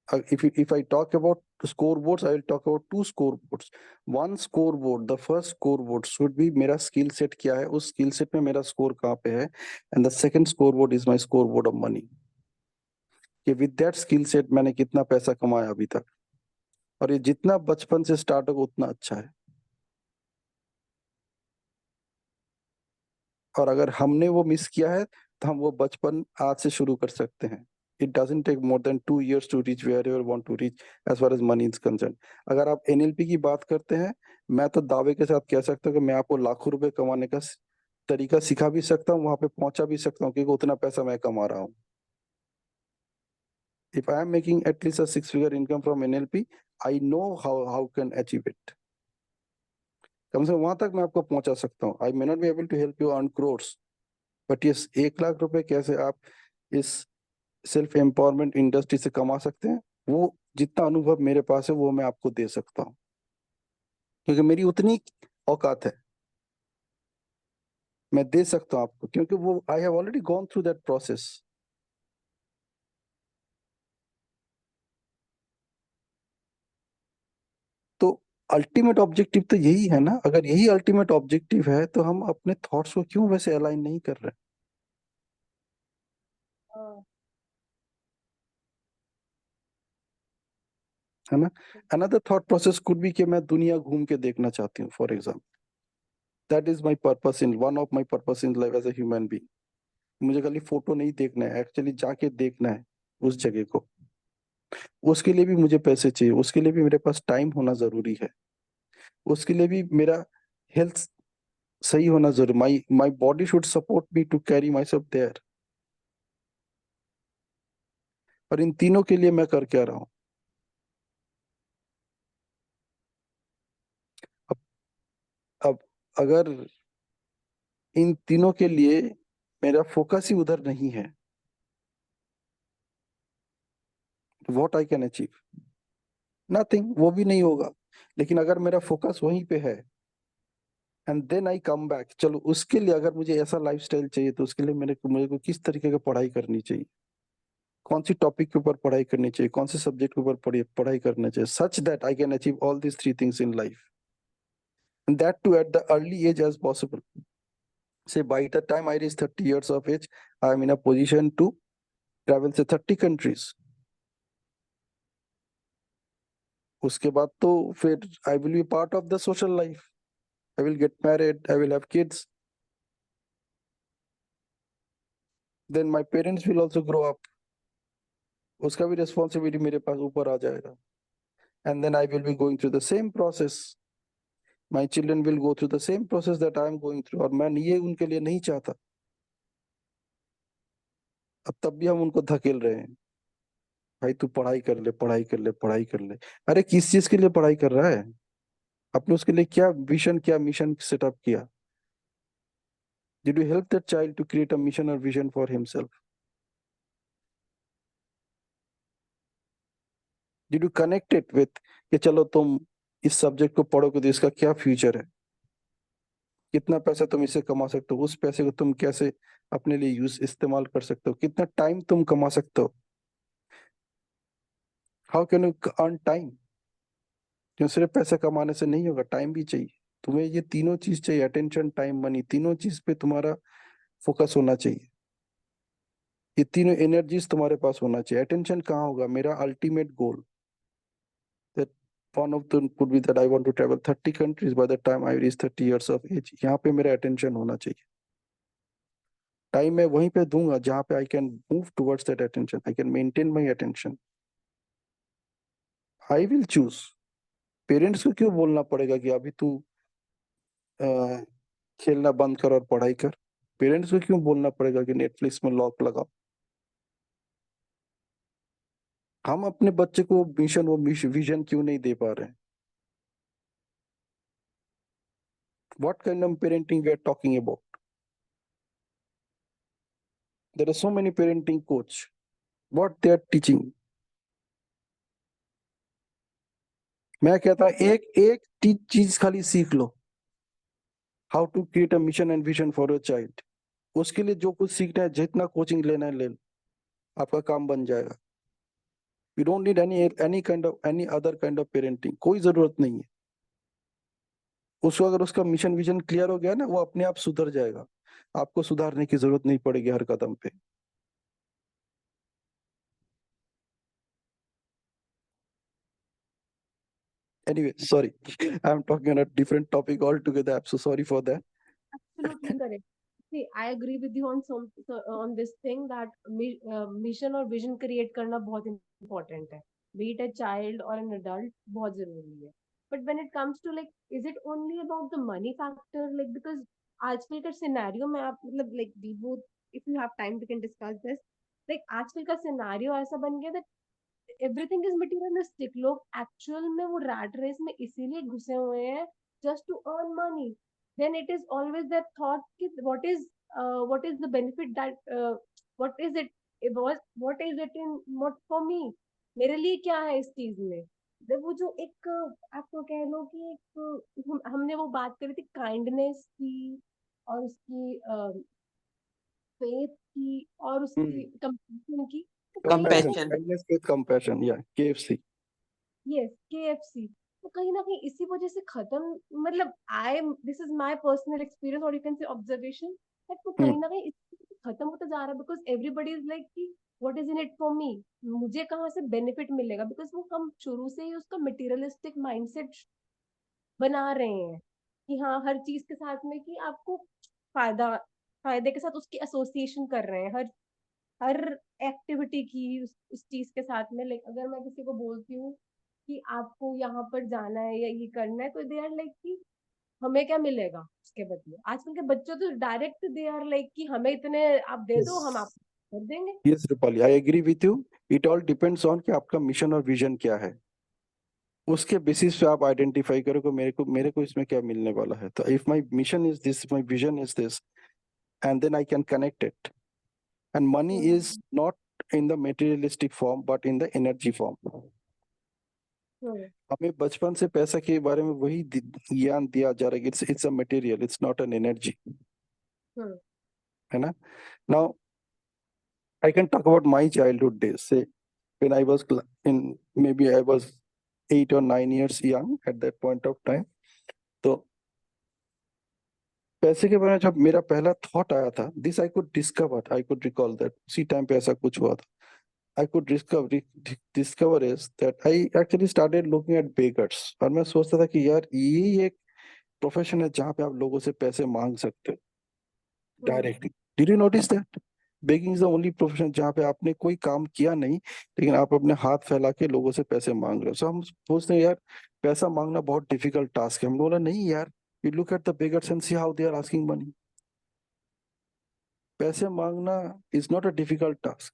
If I talk about scoreboards, I will talk about two scoreboards. One scoreboard, the first scoreboard should be मेरा skill set क्या है, उस skill set में मेरा स्कोर कहाँ पे है, and the second scoreboard is my scoreboard of money. कि with that skill set मैंने कितना पैसा कमाया अभी तक, और ये जितना बचपन से स्टार्ट होगा उतना अच्छा है। और अगर हमने वो मिस किया है तो हम वो बचपन आज से शुरू कर सकते हैं। It doesn't take more than 2 years to reach where you want to reach as far as money is concern. अगर आप एनएलपी की बात करते हैं, मैं तो दावे के साथ कह सकता हूँ कि मैं आपको लाखों रुपए कमाने का तरीका सिखा भी सकता हूँ, वहां पे पहुंचा भी सकता हूँ, क्योंकि उतना पैसा मैं कमा रहा हूँ। If I am making at least a 6-figure income from NLP, I know how can achieve it. कम से कम वहां तक मैं आपको पहुंचा सकता हूँ। I may not be able to help you earn crores, but yes 1 lakh रुपए कैसे आप इस सेल्फ एम्पावरमेंट इंडस्ट्री से कमा सकते हैं, वो जितना अनुभव मेरे पास है वो मैं आपको दे सकता हूँ, क्योंकि मेरी उतनी औकात है, मैं दे सकता हूँ आपको, क्योंकि वो I have already gone through that process. तो अल्टीमेट ऑब्जेक्टिव तो यही है ना। अगर यही अल्टीमेट ऑब्जेक्टिव है तो हम अपने थॉट्स को क्यों वैसे अलाइन नहीं कर रहे? हाँ, है ना। Another thought process could be कि मैं दुनिया घूम के देखना चाहती हूँ, for example. That is my purpose in one of my purpose in life as a human being. मुझे खाली फोटो नहीं देखना है, एक्चुअली जाके देखना है उस जगह को। उसके लिए भी मुझे पैसे चाहिए, उसके लिए भी मेरे पास टाइम होना जरूरी है, उसके लिए भी मेरा हेल्थ सही होना जरूरी। My my body should support me to carry myself there. और इन तीनों के लिए मैं कर क्या रहा हूँ? अब अब अगर इन तीनों के लिए मेरा फोकस ही उधर नहीं है, what I can achieve? Nothing, वो भी नहीं होगा। लेकिन अगर मेरा फोकस वहीं पे है and then I come back, चलो उसके लिए अगर मुझे ऐसा लाइफस्टाइल चाहिए तो उसके लिए मेरे को किस तरीके की पढ़ाई करनी चाहिए, कौन सी टॉपिक के ऊपर पढ़ाई करनी चाहिए, कौन से सब्जेक्ट के ऊपर पढ़ाई करना चाहिए, such that I can achieve all these three things in life, and that too at the early age as possible. Say by the time I reach 30 years of age, I am in a position to travel say 30 countries. उसके बाद तो फिर I will be part of the social life. I will get married, I will have kids. Then my parents will also grow up. उसका भी responsibility मेरे पास ऊपर आ जाएगा. And then I will be going through the same process. My children will go through the same process that I am going through. और मैं ये उनके लिए नहीं चाहता. अब तब भी हम उनको धकेल रहे हैं, भाई तू पढ़ाई कर ले, पढ़ाई कर ले, पढ़ाई कर ले। अरे किस चीज के लिए पढ़ाई कर रहा है? आपने उसके लिए क्या विजन, क्या मिशन सेटअप किया? Did you help that child to create a mission or vision for himself? Did you connect it with कि चलो तुम इस सब्जेक्ट को पढ़ोगे तो इसका क्या फ्यूचर है, कितना पैसा तुम इससे कमा सकते हो, उस पैसे को तुम कैसे अपने लिए यूज इस्तेमाल कर सकते हो, कितना टाइम तुम कमा सकते हो, how can you earn time? क्यों सिर्फ पैसा कमाने से नहीं होगा, टाइम भी चाहिए तुम्हें। ये तीनों चीज चाहिए, अटेंशन, टाइम, मनी, तीनों चीज पे तुम्हारा फोकस होना चाहिए। ये तीनों एनर्जीज तुम्हारे पास होना चाहिए। अटेंशन कहाँ होगा? मेरा ultimate goal, that one of them could be that I want to travel 30 countries by the time I reach 30 years of age. यहाँ पे मेरा अटेंशन होना चाहिए। टाइम मैं वहीं पे दूंगा जहाँ पे I can move towards that attention, I can maintain my attention. I will choose. Parents को क्यों बोलना पड़ेगा कि अभी तू अ, खेलना बंद कर और पढ़ाई कर? पेरेंट्स को क्यों बोलना पड़ेगा कि नेटफ्लिक्स में लॉक लगाओ? हम अपने बच्चे को मिशन, वो विजन क्यों नहीं दे पा रहे हैं? What kind of parenting we are talking about? There are so many parenting coach, what they are teaching? मैं कहता एक एक चीज खाली सीख लो, how to create a mission and vision for your child. उसके लिए जो कुछ सीखना है, जितना कोचिंग लेना है ले लो, आपका काम बन जाएगा। You don't need any kind of any other kind of parenting, कोई जरूरत नहीं है। उसको अगर उसका मिशन विजन क्लियर हो गया ना, वो अपने आप सुधर जाएगा, आपको सुधारने की जरूरत नहीं पड़ेगी हर कदम पे। Anyway, sorry, I'm talking on a different topic altogether. I'm so sorry for that. absolutely correct. See, I agree with you on on this thing that mission और vision create करना बहुत important है. Be it a child or an adult, बहुत जरूरी है. But when it comes to like, is it only about the money factor? Like because आजकल का scenario में आप मतलब like we both, if you have time we can discuss this. Like आजकल का scenario ऐसा बन गया that everything is materialistic. लोग actual में वो rat race में इसीलिए घुसे हुए हैं just to earn money. Then it is always that thought कि what is the benefit that what is it, what is it in what for me? मेरे लिए क्या है इस चीज में। जब वो जो एक आपको कह लो कि एक हमने वो बात करी थी काइंडनेस की और उसकी फेथ की और उसकी कंपैशन की, तो कहीं ना Compassion, कहीं Compassion. kindness with compassion. Yeah, KFC. Yes KFC, तो कहीं ना कहीं इसी वजह से खत्म, मतलब I this is my personal experience और you can say observation that वो Hmm. कहीं ना कहीं इसी वजह से खत्म होता जा रहा है बिकॉज एवरीबडी इज लाइक कि what is in it for me, मुझे कहाँ से बेनिफिट मिलेगा, बिकॉज वो हम शुरू से ही उसका मटेरियलिस्टिक माइंडसेट बना रहे हैं कि हाँ हर चीज के साथ में कि आपको फायदा, फायदे के साथ उसकी एसोसिएशन कर रहे हैं हर हर एक्टिविटी की उस चीज के साथ में। लाइक अगर मैं किसी को बोलती हूँ कि आपको यहाँ पर जाना है या ये करना है, तो दे आर लाइक कि हमें क्या मिलेगा उसके बदले। आजकल के बच्चे तो डायरेक्ट दे आर लाइक कि हमें इतने आप दे दो हम Yes. आपको कर देंगे। Yes, Rupali, I agree with you. It all depends on कि आपका मिशन और विजन क्या है, उसके बेसिस पे आप आइडेंटिफाई करो कि मेरे को इसमें क्या मिलने वाला है। तो if my mission is this, my vision is this, and then I can connect it. And money is not in the materialistic form but in the energy form. Hmm हमें बचपन से पैसा के बारे में वही ज्ञान दिया जा रहा है, it's a material, it's not an energy, hmm है ना। Now I can talk about my childhood days से when I was in, maybe I was 8 or 9 years young at that point of time. तो पैसे के बारे में जब मेरा पहला थॉट आया था, this I could recall that उसी टाइम पे ऐसा कुछ हुआ था। I could discover is that I actually started looking at beggars, और मैं सोचता था कि यार ये एक प्रोफेशन है जहाँ पे आप लोगों से पैसे मांग सकते हो directly. Did you notice that begging is the only profession जहाँ पे आपने कोई काम किया नहीं, लेकिन आप अपने हाथ फैला के लोगों से पैसे मांग रहे हो। सो हम सोचते हैं यार पैसा मांगना बहुत डिफिकल्ट टास्क है। हम बोला नहीं यार, you look at the beggars and see how they are asking money. पैसे मांगना is not a difficult task.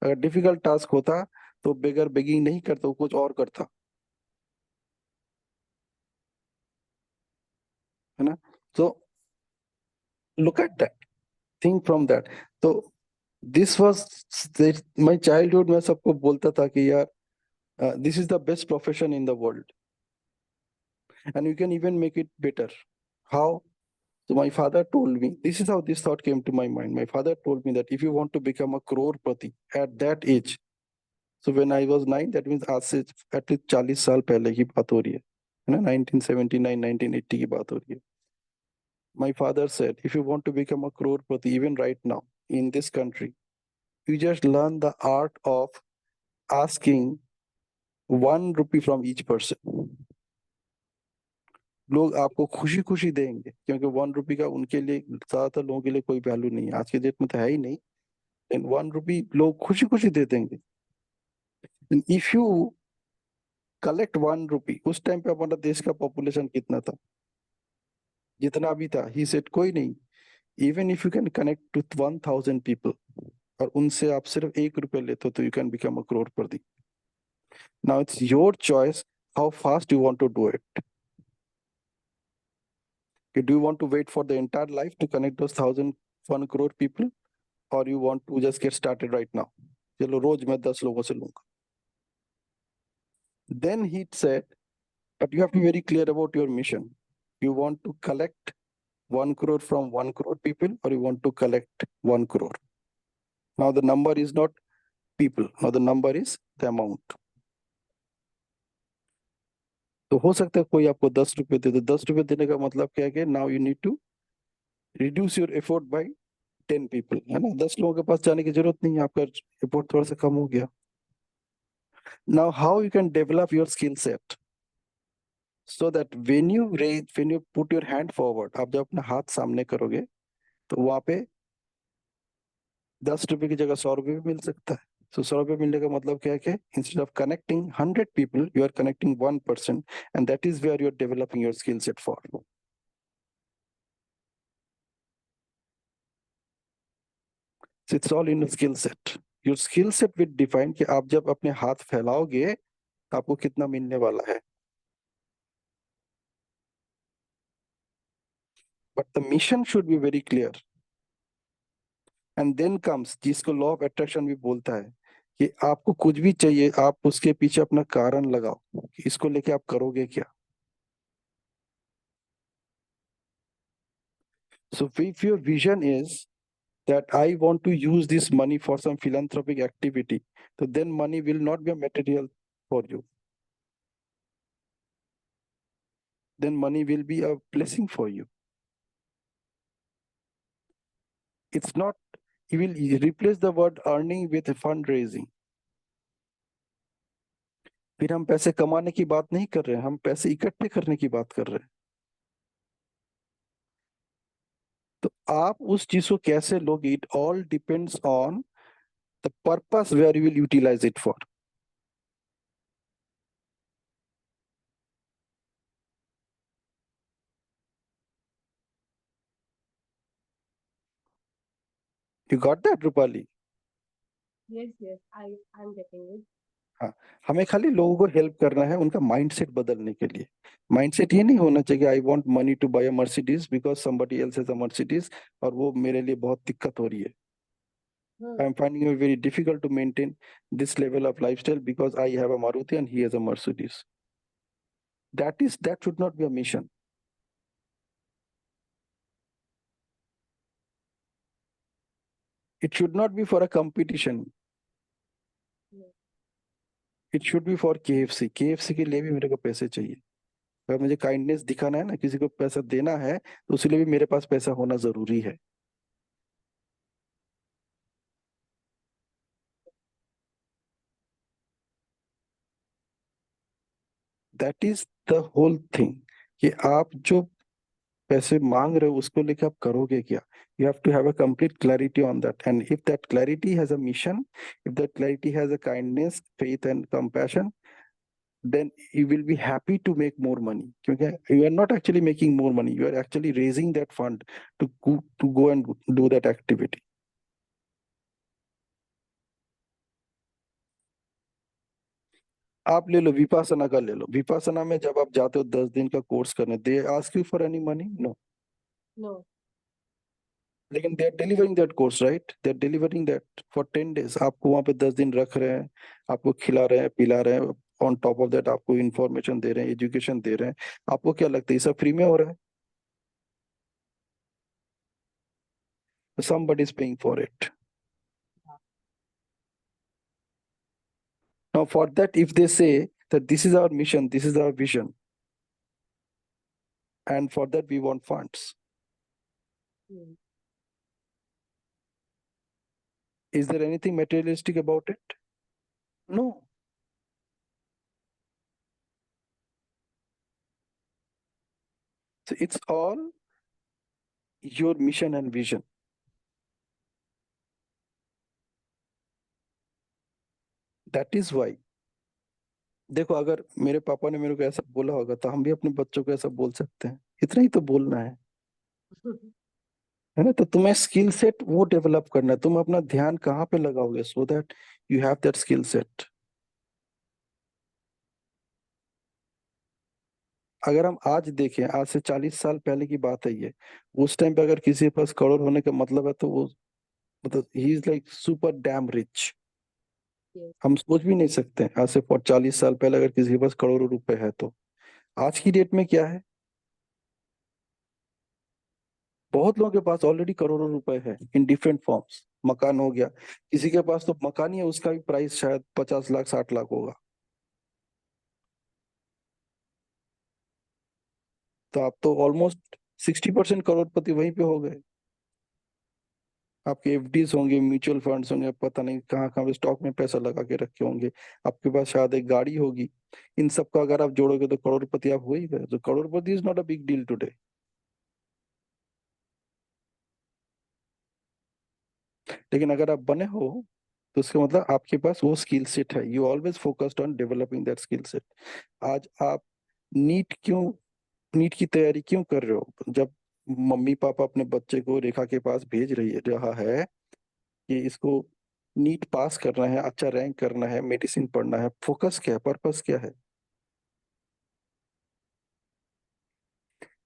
अगर डिफिकल्ट टास्क होता तो बेगर बेगिंग नहीं करता, वो कुछ और करता, है ना। तो look at that, think from that. तो दिस वाज माय चाइल्डहुड। मैं सबको बोलता था कि यार this is the best profession in the world and you can even make it better. How? So my father told me, this is how this thought came to my mind. My father told me that if you want to become a crorepati at that age, so when I was 9, that means आज से at least 40 साल पहले की बात हो रही है ना, 1979 1980 की बात हो रही है। My father said, if you want to become a crorepati even right now in this country, you just learn the art of asking 1 rupee from each person. लोग आपको खुशी खुशी देंगे, क्योंकि 1 रुपी का उनके लिए, ज्यादातर लोगों के लिए कोई वैल्यू नहीं है, आज के डेट में तो है ही नहीं। लेकिन 1 रुपी लोग खुशी खुशी दे देंगे। इफ यू कलेक्ट 1 रुपी, उस टाइम पे हमारा देश का पॉपुलेशन कितना था, जितना भी था, ही सेड कोई नहीं, even if you can connect with 1000 people और उनसे आप सिर्फ 1 रुपया लेते हो, तो यू कैन बिकम अ करोड़पति। Now it's your choice how fast you want to do it. Do you want to wait for the entire life to connect those 1,001 crore people, or you want to just get started right now? चलो रोज मैं 10 लोगों से लूंगा। Then he said, but you have to be very clear about your mission. You want to collect 1 crore from 1 crore people, or you want to collect 1 crore? Now the number is not people. Now the number is the amount. तो हो सकता है कोई आपको 10 रुपए दे, तो 10 रुपए देने का मतलब क्या है कि now you need to reduce your effort by 10 people, है ना। 10 लोगों के पास जाने की जरूरत नहीं है, आपका एफर्ट थोड़ा सा कम हो गया। Now, how you can develop your skill set so that when you put your hand forward, आप जब अपना हाथ सामने करोगे तो वहां पे 10 रुपए की जगह 100 रुपए भी मिल सकता है। तो 100 रुपए मिलने का मतलब क्या है कि instead of connecting 100 people, you are connecting 1 person, and that is where you are developing your skill set for. So it's all in the skill set. Your skill set will define कि आप जब अपने हाथ फैलाओगे तो आपको कितना मिलने वाला है। But the mission should be very clear. And then comes जिसको लॉ ऑफ अट्रैक्शन भी बोलता है, कि आपको कुछ भी चाहिए, आप उसके पीछे अपना कारण लगाओ कि इसको लेके आप करोगे क्या. So if your vision is that I want to use this money for some philanthropic activity, so then money will not be a material for you. Then money will be a blessing for you. It's not, you will replace the word earning with fundraising. फिर हम पैसे कमाने की बात नहीं कर रहे हैं, हम पैसे इकट्ठे करने की बात कर रहे हैं. तो आप उस चीज को कैसे लोगे, it all depends on the purpose where you will utilize it for. You got that, Rupali? Yes, I'm getting it. हाँ, हमें खाली लोगों को हेल्प करना है उनका माइंडसेट बदलने के लिए. माइंडसेट ये नहीं होना चाहिए I want money to buy a Mercedes because somebody else has a Mercedes और वो मेरे लिए बहुत दिक्कत हो रही है. I am finding it very difficult to maintain this level of lifestyle because I have a Maruti and he has a Mercedes. That should not be a mission. It should not be for a competition. It should be for KFC. KFC के लिए भी मेरे को पैसे चाहिए. अगर मुझे kindness दिखाना है ना, किसी को पैसा देना है, तो उसके लिए भी मेरे पास पैसा होना जरूरी है. That is the whole thing कि आप जो पैसे मांग रहे हो उसको लेके आप करोगे क्या. You have to have a complete clarity on that. And if that clarity has a mission, if that clarity has a kindness, faith and compassion, then you will be happy to make more money. क्योंकि you are not actually making more money, you are actually raising that fund to go and do that activity. आप ले लो विपासना का, ले लो विपासना में जब आप जाते हो 10 दिन का कोर्स करने, they ask you for any money? No. No. लेकिन they are delivering that course, right? They are delivering that for 10 days. आपको वहां पे 10 दिन रख रहे हैं, आपको खिला रहे हैं, पिला रहे हैं, ऑन टॉप ऑफ दैट आपको इन्फॉर्मेशन दे रहे हैं, एजुकेशन दे रहे हैं. आपको क्या लगता है ये सब फ्री में हो रहा है? Somebody is paying for it. Now for that, if they say that this is our mission, this is our vision, and for that we want funds, Hmm. is there anything materialistic about it? No. So it's all your mission and vision. That is why, देखो अगर मेरे पापा ने मेरे को ऐसा बोला होगा तो हम भी अपने बच्चों को ऐसा बोल सकते हैं. इतना ही तो बोलना है ना. तो तुम्हें स्किल सेट वो डेवलप करना है. तुम अपना ध्यान कहाँ पे लगाओगे so that you have that skill set. अगर हम आज देखें, आज से 40 साल पहले की बात है ये, उस टाइम पे अगर किसी के पास करोड़ होने का मतलब है तो वो, मतलब he is like super dam rich. Yes. हम सोच भी नहीं सकते आज से 40 साल पहले अगर किसी के पास करोड़ों रुपए है तो. आज की डेट में क्या है, बहुत लोगों के पास ऑलरेडी करोड़ों रुपए है इन डिफरेंट फॉर्म्स. मकान हो गया, किसी के पास तो मकान ही है, उसका भी प्राइस शायद 50 लाख 60 लाख होगा. तो आप तो ऑलमोस्ट 60% करोड़पति वहीं पे हो गए. आपके एफडीज होंगे, म्यूचुअल फंड्स होंगे, पता नहीं कहाँ कहाँ पे स्टॉक में पैसा लगा के रखे होंगे. आपके पास शायद एक गाड़ी होगी. इन सब का अगर आप जोड़ोगे तो करोड़पति आप हो ही गए. तो करोड़पति is not a big deal today. लेकिन अगर आप बने हो तो उसका मतलब आपके पास वो स्किल सेट है. You always focused on developing that skill set. आज आप नीट की तैयारी क्यों कर रहे हो? जब मम्मी पापा अपने बच्चे को रेखा के पास भेज रहा है कि इसको नीट पास करना है, अच्छा रैंक करना है, मेडिसिन पढ़ना है, फोकस क्या है, पर्पस क्या है?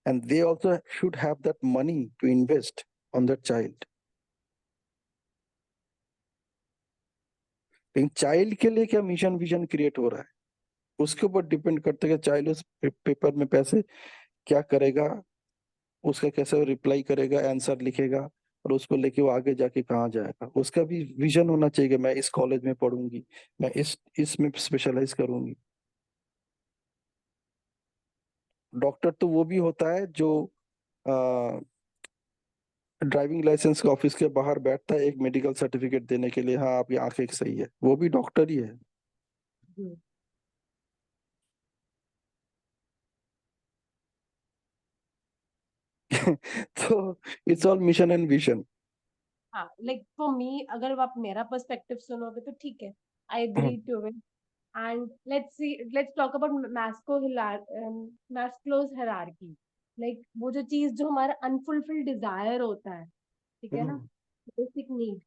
And they also should have that money to invest on that child. लेकिन चाइल्ड के लिए क्या मिशन विजन क्रिएट हो रहा है, उसके ऊपर डिपेंड करते हैं कि चाइल्ड उस पेपर में पैसे क्या करेगा, उसका कैसे रिप्लाई करेगा, आंसर लिखेगा, और उसको लेके वो आगे जाके कहाँ जाएगा। उसका भी विजन होना चाहिए कि मैं इस कॉलेज में पढ़ूंगी, मैं इसमें स्पेशलाइज करूंगी। डॉक्टर तो वो भी होता है जो ड्राइविंग लाइसेंस के ऑफिस के बाहर बैठता है एक मेडिकल सर्टिफिकेट देने के लिए, हाँ आपकी आंखें सही है, वो भी डॉक्टर ही है। हम्म, तो it's all mission and vision. हाँ, लाइक फॉर मी, अगर आप मेरा पर्सपेक्टिव सुनोगे तो ठीक है, I agree to it. And let's talk about Maslow's hierarchy. Like वो जो चीज जो हमारा अनफुलफिल्ड डिजायर होता है, ठीक है ना, बेसिक नीड,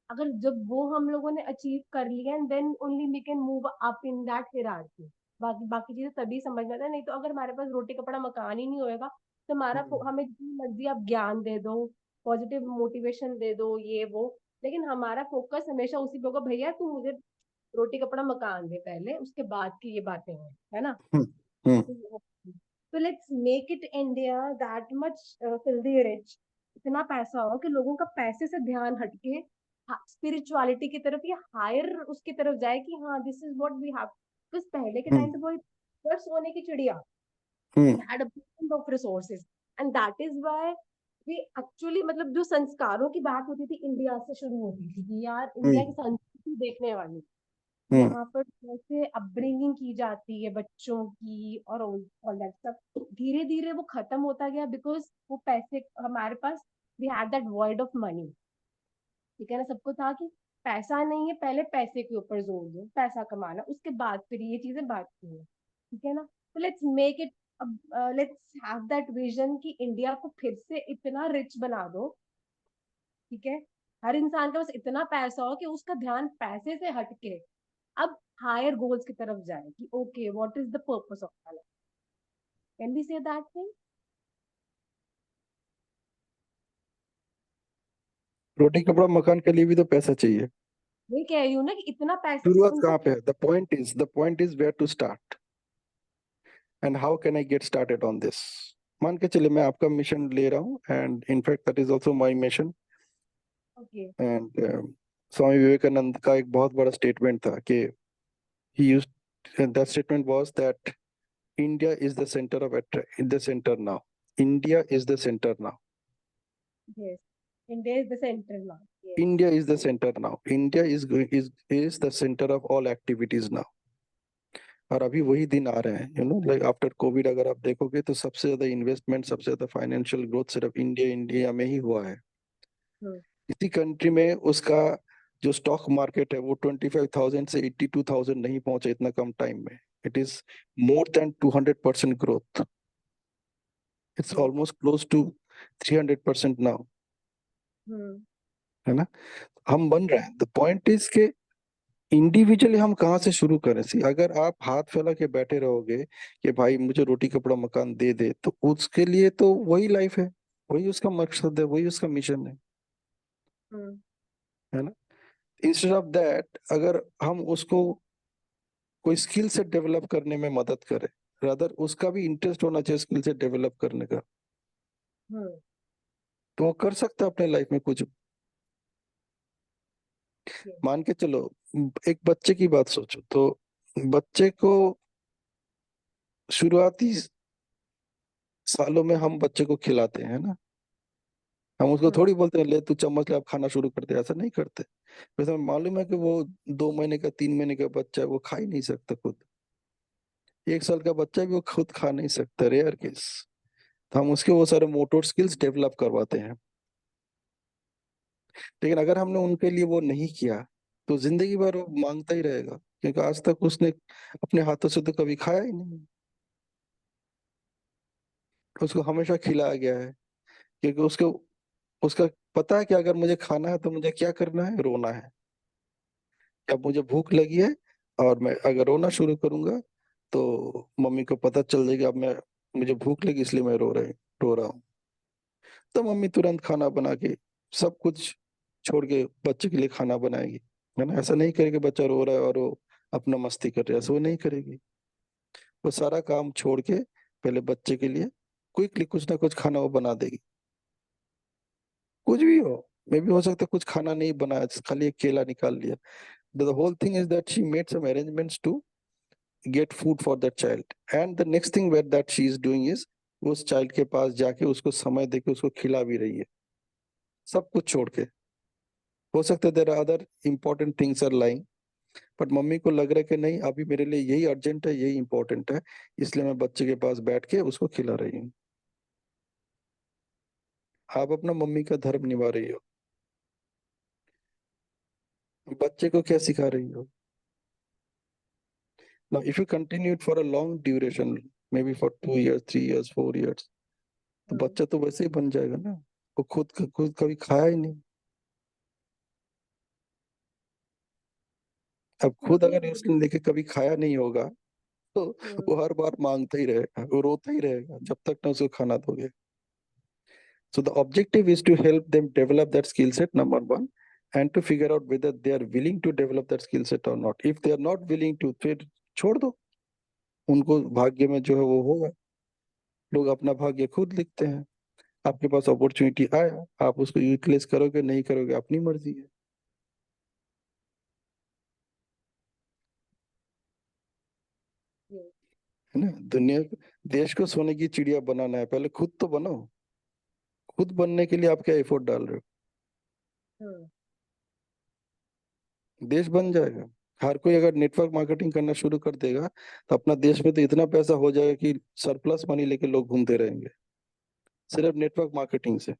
अगर जब वो हम लोगों ने अचीव कर लिया, and then only we can move up in that hierarchy. बाकी बाकी चीजें तभी समझ में आता है। नहीं तो अगर हमारे पास रोटी कपड़ा मकान ही नहीं होएगा, तो हमें जितनी मर्जी आप ज्ञान दे दो, पॉजिटिव मोटिवेशन दे दो, ये वो, लेकिन हमारा फोकस हमेशा उसी पे होगा, भैया तू मुझे रोटी कपड़ा मकान दे पहले, उसके बाद की ये बातें हैं, है ना। तो let's make it India that much filthy rich, इतना पैसा हो कि लोगों का पैसे से ध्यान हटके स्पिरिचुअलिटी की तरफ या हायर उसकी तरफ जाए कि हाँ this is what we have. बस पहले के टाइम पे वो सोने की चिड़िया, we had abundance of resources, and that is why we actually, मतलब जो संस्कारों की बात होती थी इंडिया से शुरू होती थी कि यार इंडिया की संस्कृति देखने वाली, यहाँ पर कैसे अपब्रिंगिंग की जाती है बच्चों की और ऑल दैट सब, धीरे धीरे वो खत्म होता गया बिकॉज वो पैसे हमारे पास, we had that void of money, ठीक है ना। सबको था कि पैसा नहीं है, पहले पैसे के ऊपर जोर दो, पैसा कमाना, उसके बाद फिर ये चीजें बात की है, ठीक है ना। तो let's make it, let's have that vision कि इंडिया को फिर से इतना रिच बना दो, ठीक है, हर इंसान के पास इतना पैसा हो कि उसका ध्यान पैसे से हटके अब हायर गोल्स की तरफ जाए कि okay what is the purpose of my life, can we say that thing. रोटी कपड़ा मकान के लिए भी तो पैसा चाहिए। वही कह रही हूँ ना कि इतना पैसा शुरुआत उनको। कहाँ पे है? The point is where to start and how can I get started on this. मान के चले मैं आपका मिशन ले रहा हूँ, and in fact that is also my mission. Okay, and Swami Vivekananda का एक बहुत बड़ा स्टेटमेंट था कि he used that statement was that India is the center of the center now. India is the center now. Yes, India is the centre now, yes. India is the center now. India is the center of all activities now. और अभी वही दिन आ रहे हैं, like after Covid अगर आप देखोगे तो सबसे ज्यादा इन्वेस्टमेंट, सबसे ज्यादा फाइनेंशियल ग्रोथ सिर्फ इंडिया में ही हुआ है। किसी कंट्री में उसका जो स्टॉक मार्केट है वो 25,000 से 82,000 नहीं पहुंचे इतना कम टाइम में। It is more than 200% growth. It's almost close to 300% now, है ना। हम बन रहे हैं। द पॉइंट इज के इंडिविजुअली हम कहाँ से शुरू करें। सी अगर आप हाथ फैला के बैठे रहोगे कि भाई मुझे रोटी कपड़ा मकान दे दे, तो उसके लिए तो वही लाइफ है, वही उसका मकसद है, वही उसका मिशन है ना। इंस्टेड ऑफ दैट अगर हम उसको कोई स्किल से डेवलप करने में मदद करें, रादर उसका भी इंटरेस्ट होना चाहिए स्किल से डेवलप करने का, तो वो कर सकता है अपने लाइफ में कुछ। मान के चलो एक बच्चे की बात सोचो, तो बच्चे को शुरुआती सालों में हम बच्चे को खिलाते हैं ना, हम उसको थोड़ी बोलते हैं ले तू चम्मच ले आप खाना शुरू करते, ऐसा नहीं करते। वैसे हमें मालूम है कि वो 2 महीने का 3 महीने का बच्चा है, वो खा ही नहीं सकता खुद। 1 साल का बच्चा भी वो खुद खा नहीं सकता, रेयर केस। तो हम उसके वो सारे मोटर स्किल्स डेवलप करवाते हैं। लेकिन अगर हमने उनके लिए वो नहीं किया तो जिंदगी भर वो मांगता ही रहेगा, क्योंकि आज तक उसने अपने हाथों से तो कभी खाया ही नहीं, उसको हमेशा खिलाया गया है। क्योंकि उसको उसका पता है कि अगर मुझे खाना है तो मुझे क्या करना है, रोना है। अब मुझे भूख लगी है और मैं अगर रोना शुरू करूंगा तो मम्मी को पता चल जाएगा अब मैं मुझे भूख लगी इसलिए मैं रो रहा हूँ। तो मम्मी तुरंत खाना बना के सब कुछ छोड़ के बच्चे के लिए खाना बनाएगी। है ना। ऐसा नहीं करेगी बच्चा रो रहा है और वो अपना मस्ती कर रहा है, ऐसा वो नहीं करेगी। वो सारा काम छोड़ के पहले बच्चे के लिए क्विकली कुछ ना कुछ खाना वो बना देगी, कुछ भी हो। मे भी हो सकता है कुछ खाना नहीं बनाया, खाली एक केला निकाल लिया। The whole thing is that she made some arrangements to get food for that child, and the next thing where that she is doing is उस चाइल्ड के पास जाके उसको समय देके उसको खिला भी रही है, सब कुछ छोड़ के। हो सकता है there are other important things are lying, but mummy को लग रहा है कि नहीं अभी मेरे लिए यही अर्जेंट है, यही इंपॉर्टेंट है, इसलिए मैं बच्चे के पास बैठ के उसको खिला रही हूँ। आप अपना मम्मी का धर्म निभा रही हो, बच्चे को क्या सिखा रही हो। Now, if you continue it for a long duration, maybe for 2 years, 3 years, 4 years, तो बच्चा तो वैसे ही बन जाएगा ना। वो खुद कभी खाया ही नहीं। अब खुद अगर उसने लेके कभी खाया नहीं होगा तो वो हर बार मांगता ही रहेगा, वो रोता ही रहेगा जब तक ना उसको खाना दोगे। So the objective is to help them develop that skill set, number one, and to figure out whether they are willing to develop that skill set or not. If they are not willing to, फिर छोड़ दो, उनको भाग्य में जो है वो होगा। लोग अपना भाग्य खुद लिखते हैं। आपके पास अपॉर्चुनिटी आया, आप उसको यूटिलाइज करोगे नहीं करोगे अपनी मर्जी है। है ना। दुनिया, देश को सोने की चिड़िया बनाना है, पहले खुद तो बनो। खुद बनने के लिए आप क्या एफर्ट डाल रहे हो, देश बन जाएगा। हर कोई अगर नेटवर्क मार्केटिंग करना शुरू कर देगा तो अपना देश में तो इतना पैसा हो जाएगा कि सरप्लस मनी लेके लोग घूमते रहेंगे, सिर्फ नेटवर्क मार्केटिंग से।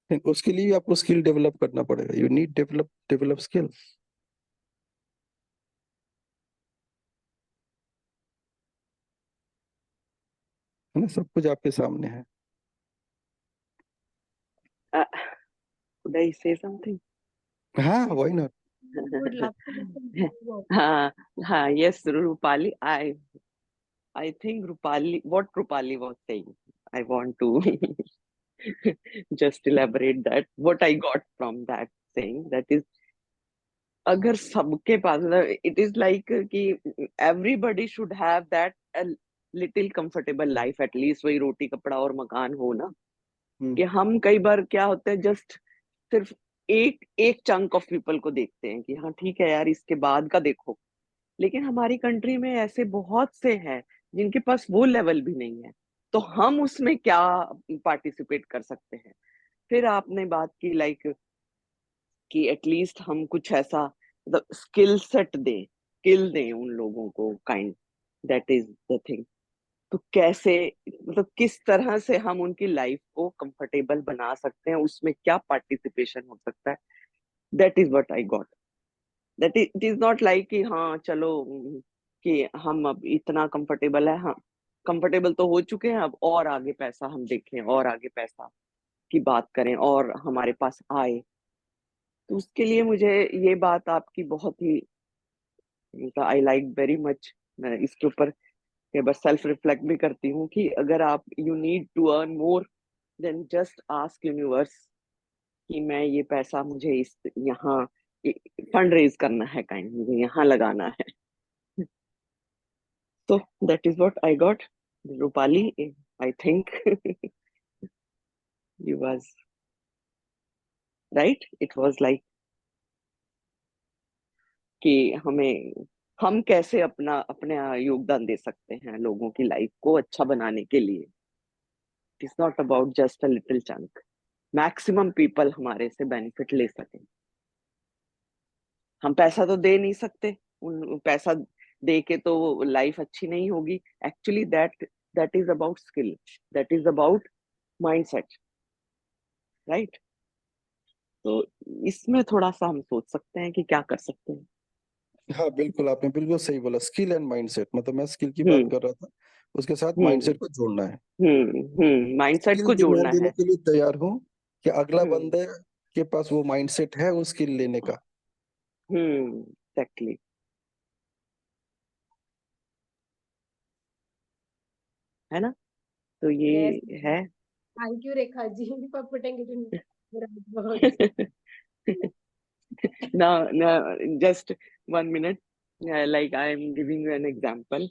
लेकिन उसके लिए आपको स्किल डेवलप करना पड़ेगा, यू नीड डेवलप स्किल। है ना, सब कुछ आपके सामने है। Could I say something? हाँ, why not. Would love to listen to you. Yes, Rupali. I think what Rupali was saying, I want to just elaborate that. What I got from that saying, that is, अगर सबके पास, it is like कि everybody should have that a little comfortable life, at least वही रोटी कपड़ा और मकान हो ना। कि हम कई बार क्या होता है, जस्ट सिर्फ एक एक चंक ऑफ पीपल को देखते हैं कि हाँ ठीक है यार, इसके बाद का देखो। लेकिन हमारी कंट्री में ऐसे बहुत से हैं जिनके पास वो लेवल भी नहीं है, तो हम उसमें क्या पार्टिसिपेट कर सकते हैं। फिर आपने बात की लाइक कि एटलीस्ट हम कुछ ऐसा, मतलब स्किल सेट दें, स्किल दें उन लोगों को, kind, that is the thing. तो कैसे, मतलब किस तरह से हम उनकी लाइफ को कंफर्टेबल बना सकते हैं, उसमें क्या पार्टिसिपेशन हो सकता है, that is what I got. That it is not like कि हाँ चलो कि हम अब इतना कंफर्टेबल है, हाँ कंफर्टेबल तो हो चुके हैं, अब और आगे पैसा हम देखें, और आगे पैसा की बात करें और हमारे पास आए। तो उसके लिए मुझे ये बात आपकी बहुत ही, आई लाइक वेरी मच। मैं इसके ऊपर कई बार सेल्फ रिफ्लेक्ट भी करती हूँ कि अगर आप, you need to earn more then just ask universe कि मैं ये पैसा मुझे इस यहाँ फंड रेज करना है, काइंड मुझे यहाँ लगाना है। So that is what I got. Rupali, I think you was right. It was like कि हम कैसे अपना अपने योगदान दे सकते हैं लोगों की लाइफ को अच्छा बनाने के लिए। It is not about just a little chunk, maximum people हमारे से बेनिफिट ले सकें। हम पैसा तो दे नहीं सकते, उन पैसा दे के तो लाइफ अच्छी नहीं होगी। Actually that is about skill, that is about mindset, right. तो इसमें थोड़ा सा हम सोच सकते हैं कि क्या कर सकते हैं। हाँ बिल्कुल, आपने बिल्कुल सही बोला, स्किल एंड माइंडसेट। मतलब मैं स्किल की बात हम्म कर रहा था, उसके साथ हम्म माइंडसेट को जोड़ना है। माइंडसेट स्किल को मैं जोड़ना देने है। के लिए तैयार हूँ कि अगला हम्म बंदे के पास वो माइंडसेट है वो स्किल लेने का। एग्जैक्टली, है ना। तो Yes. ये है। Thank you, Rekha ji, for putting it in the right words. Now, just 1 minute. Like I am giving you an example.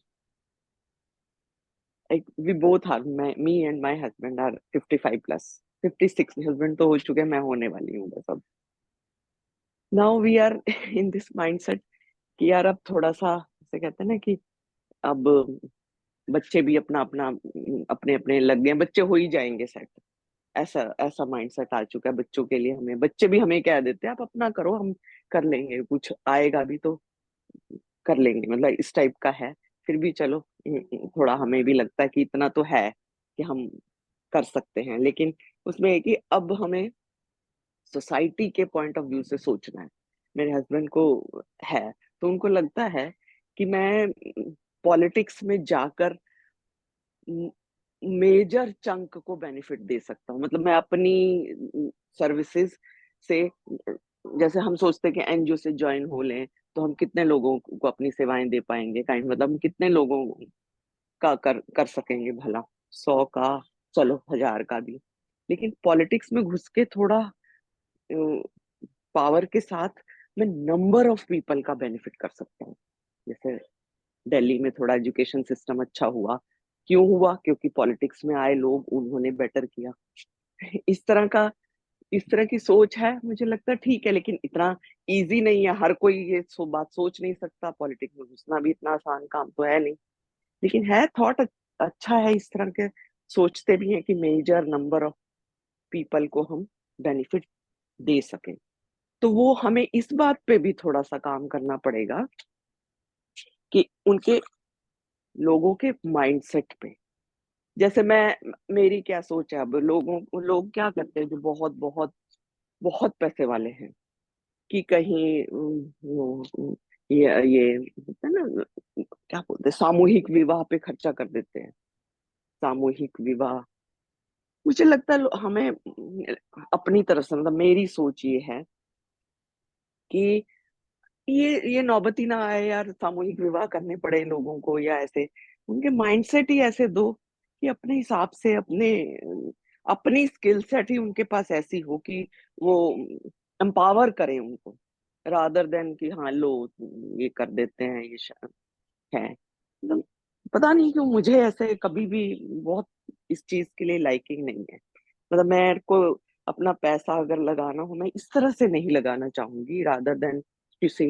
Like we both are, me and my husband are 55 plus. 56 husband तो हो चुके हैं, मैं होने वाली हूँ बस अब. Now we are in this mindset कि यार अब थोड़ा सा जैसे कहते हैं ना कि अब बच्चे भी अपना अपना अपने अपने लग गए, बच्चे हो ही जाएंगे सेट. ऐसा ऐसा माइंडसेट आ चुका है बच्चों के लिए. हमें बच्चे भी हमें कह देते हैं आप अपना करो, हम कर लेंगे, कुछ आएगा भी तो कर लेंगे, मतलब इस टाइप का है. फिर भी चलो थोड़ा हमें भी लगता है कि इतना तो है कि हम कर सकते हैं, लेकिन उसमें है कि अब हमें सोसाइटी के पॉइंट ऑफ व्यू से सोचना है. मेरे हस्बैंड को है, तो उनको लगता है कि मैं पॉलिटिक्स में जाकर मेजर चंक को बेनिफिट दे सकता हूँ. मतलब मैं अपनी सर्विसेज से, जैसे हम सोचते हैं कि एनजीओ से ज्वाइन हो लें तो हम कितने लोगों को अपनी सेवाएं दे पाएंगे, काइंड मतलब हम कितने लोगों का कर सकेंगे भला, 100 का, चलो 1000 का भी. लेकिन पॉलिटिक्स में घुस के थोड़ा पावर के साथ मैं नंबर ऑफ पीपल का बेनिफिट कर सकता हूँ. जैसे दिल्ली में थोड़ा एजुकेशन सिस्टम अच्छा हुआ. क्यों हुआ? क्योंकि पॉलिटिक्स में आए लोग, उन्होंने बेटर किया. इस तरह का, इस तरह की सोच है. मुझे लगता है ठीक है, लेकिन इतना इजी नहीं है. हर कोई ये बात सोच नहीं सकता. पॉलिटिक्स में घुसना भी इतना आसान काम तो है नहीं, लेकिन है थॉट अच्छा है. इस तरह के सोचते भी हैं कि मेजर नंबर ऑफ पीपल को हम बेनिफिट दे सकें. तो वो हमें इस बात पे भी थोड़ा सा काम करना पड़ेगा कि उनके लोगों के माइंडसेट पे. जैसे मेरी क्या सोच है, अब लोग क्या करते हैं जो बहुत बहुत बहुत पैसे वाले हैं, कि कहीं ये होता है ना, क्या बोलते हैं, सामूहिक विवाह पे खर्चा कर देते हैं. सामूहिक विवाह, मुझे लगता है हमें अपनी तरफ से, मतलब मेरी सोच ये है कि ये नौबत ही ना आए यार, सामूहिक विवाह करने पड़े लोगों को, या ऐसे उनके माइंडसेट ही ऐसे दो कि अपने हिसाब से, अपनी स्किल सेट ही उनके पास ऐसी हो कि वो एम्पावर करें उनको, रादर देन कि हाँ लो ये कर देते हैं, है. मतलब पता नहीं क्यों मुझे ऐसे कभी भी बहुत इस चीज के लिए लाइकिंग नहीं है. मतलब मैं को अपना पैसा अगर लगाना हो, मैं इस तरह से नहीं लगाना चाहूंगी, रादर देन किसी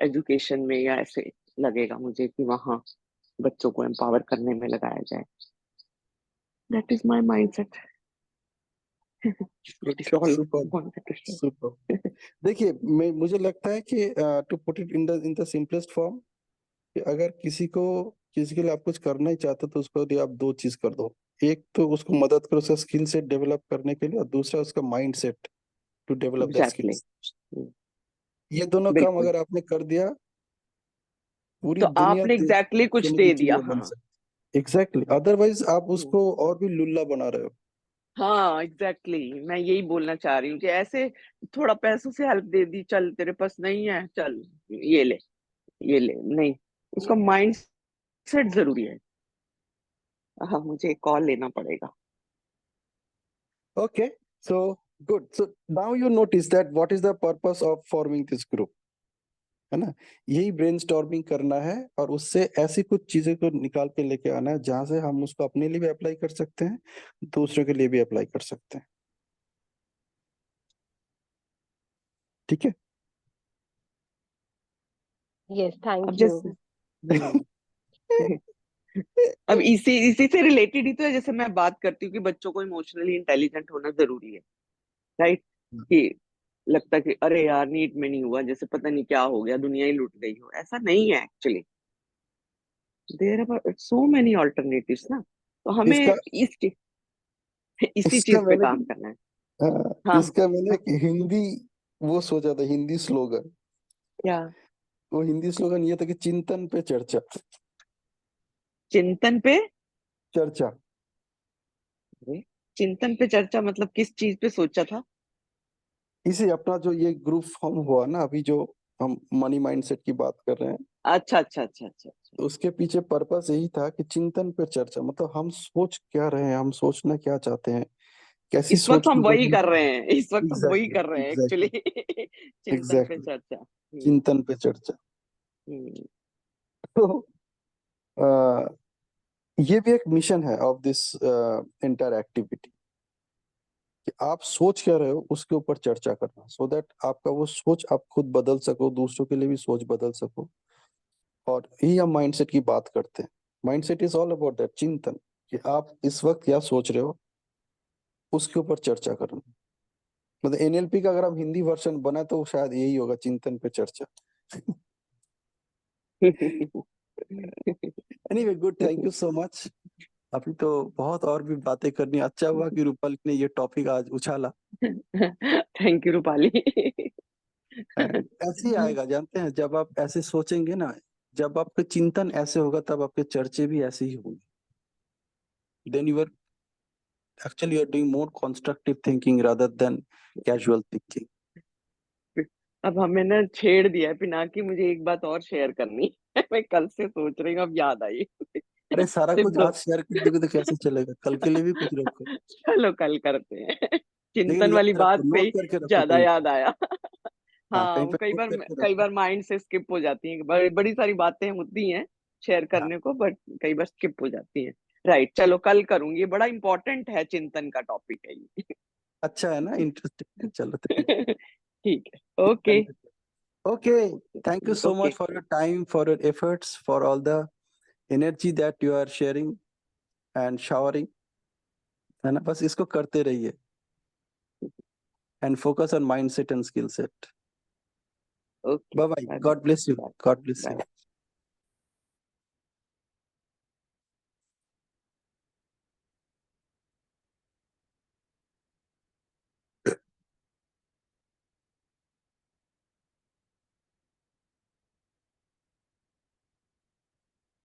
एजुकेशन में, या ऐसे लगेगा मुझे कि वहाँ बच्चों को एम्पावर करने में लगाया जाए. That is my mindset. That is all super I wanted to say. Super. देखिए, मुझे लगता है कि to put it in the simplest form, कि अगर किसी के लिए आप कुछ करना ही चाहते हो तो उसको लिए आप दो चीज कर दो. एक तो उसको मदद करो उसका स्किल सेट डेवलप करने के लिए, और दूसरा उसका mindset to develop that Exactly. Skills. ये दोनों काम बिल्कुल. अगर आपने कर दिया, पूरी तो दुनिया आपने एग्जैक्टली कुछ सोने की दे दिया. चिड़िया बन हाँ. सकती. एग्जैक्टली, अदरवाइज आप हम्म. उसको और भी लुल्ला बना रहे हो. हाँ एग्जैक्टली, मैं यही बोलना चाह रही हूँ कि ऐसे थोड़ा पैसों से हेल्प दे दी, चल तेरे पास नहीं है, चल ये ले, ये ले, नहीं. उसका माइंड सेट जरूरी है. हाँ मुझे कॉल लेना पड़ेगा. Okay, so good. So now you notice that what is the purpose of forming this group, है ना? यही ब्रेनस्टॉर्मिंग करना है, और उससे ऐसी कुछ चीजें को निकाल के लेके आना है जहां से हम उसको अपने लिए भी अप्लाई कर सकते हैं, दूसरों के लिए भी अप्लाई कर सकते हैं. ठीक है. Yes, अब thank जैसे you. अब इसी इसी से रिलेटेड ही तो है, जैसे मैं बात करती हूँ कि बच्चों को इमोशनली इंटेलिजेंट होना जरूरी है, राइट. कि लगता है कि अरे यार नीट में नहीं हुआ, जैसे पता नहीं क्या हो गया, दुनिया ही लुट गई हो. ऐसा नहीं है actually. There are so many alternatives ना. तो हमें इसका इसी इसका चीज पे मैंने काम करना है. हाँ. इसका मैंने एक हिंदी वो सोचा था, हिंदी स्लोगन. क्या? वो हिंदी स्लोगन ये था कि चिंतन पे चर्चा. चिंतन पे? चर्चा. अरे, चिंतन पे चर्चा मतलब किस चीज पे सोचा था? इसे अपना जो ये ग्रुप फॉर्म हुआ ना अभी, जो हम मनी माइंडसेट की बात कर रहे हैं, अच्छा अच्छा अच्छा अच्छा अच्छा. तो उसके पीछे पर्पस यही था कि चिंतन पर चर्चा, मतलब हम सोच क्या रहे हैं, हम सोचना क्या चाहते हैं, कैसी इस वक्त सोच हम को वही बदल कर रहे हैं, इस वक्त हम वही एग्जैक्टली कर रहे हैं एग्जैक्टली एक्चुअली। चिंतन पे एग्जैक्टली चर्चा। चिंतन पे चर्चा। हम्म, तो अ, ये भी एक मिशन है ऑफ दिस इंटर एक्टिविटी कि आप सोच क्या रहे हो उसके ऊपर चर्चा करना, सो दैट आपका वो सोच आप खुद बदल सको, दूसरों के लिए भी सोच बदल सको। और यही हम माइंडसेट की बात करते हैं। Mindset is all about that, चिंतन, कि आप इस वक्त क्या सोच रहे हो उसके ऊपर चर्चा करना। मतलब एनएलपी का अगर हम हिंदी वर्जन बना तो शायद यही होगा, चिंतन पे चर्चा। Anyway good, thank you so much. अभी तो बहुत और भी बातें करनी, अच्छा हुआ कि रूपल ने ये टॉपिक आज उछाला। Thank you Rupali. And ऐसे ही आएगा, जानते हैं, जब आप ऐसे सोचेंगे ना, जब आपके चिंतन ऐसे होगा तब आपके चर्चे भी ऐसे ही होंगे। Then you are actually you are doing more constructive thinking rather than casual thinking. अब हमें ना छेड़ दिया है पिनाकी, मुझे एक बात और शेयर करनी है। मैं कल से सोच रही हूँ, अब याद आई। अरे सारा सिर्फ कुछ दो। आज शेयर कर दोगे तो कैसे चलेगा, कल के लिए भी कुछ रखो। चलो कल करते हैं। लेकिन चिंतन वाली याद रखो, बात पे नोट ही करके रखो ज्यादा कहीं याद पे। आया। हाँ, हाँ, कहीं वो पे नोट करके कई रखो। बार माइंड से स्किप हो जाती हैं, बड़ी सारी बातें होती हैं शेयर हाँ, करने को, बट कई बार स्किप हो जाती हैं। राइट, चलो कल करूंगी, बड़ा इंपॉर्टेंट है, चिंतन का टॉपिक है ये। अच्छा है ना, इंटरेस्टिंग है, चलो ठीक है, okay. okay, thank you so okay, much for your time, for your efforts, for all the energy that you are sharing and showering, है ना, बस इसको करते रहिए and focus on mindset and skill set. Okay, Bye bye, bye God bless you, bye God bless you. Bye.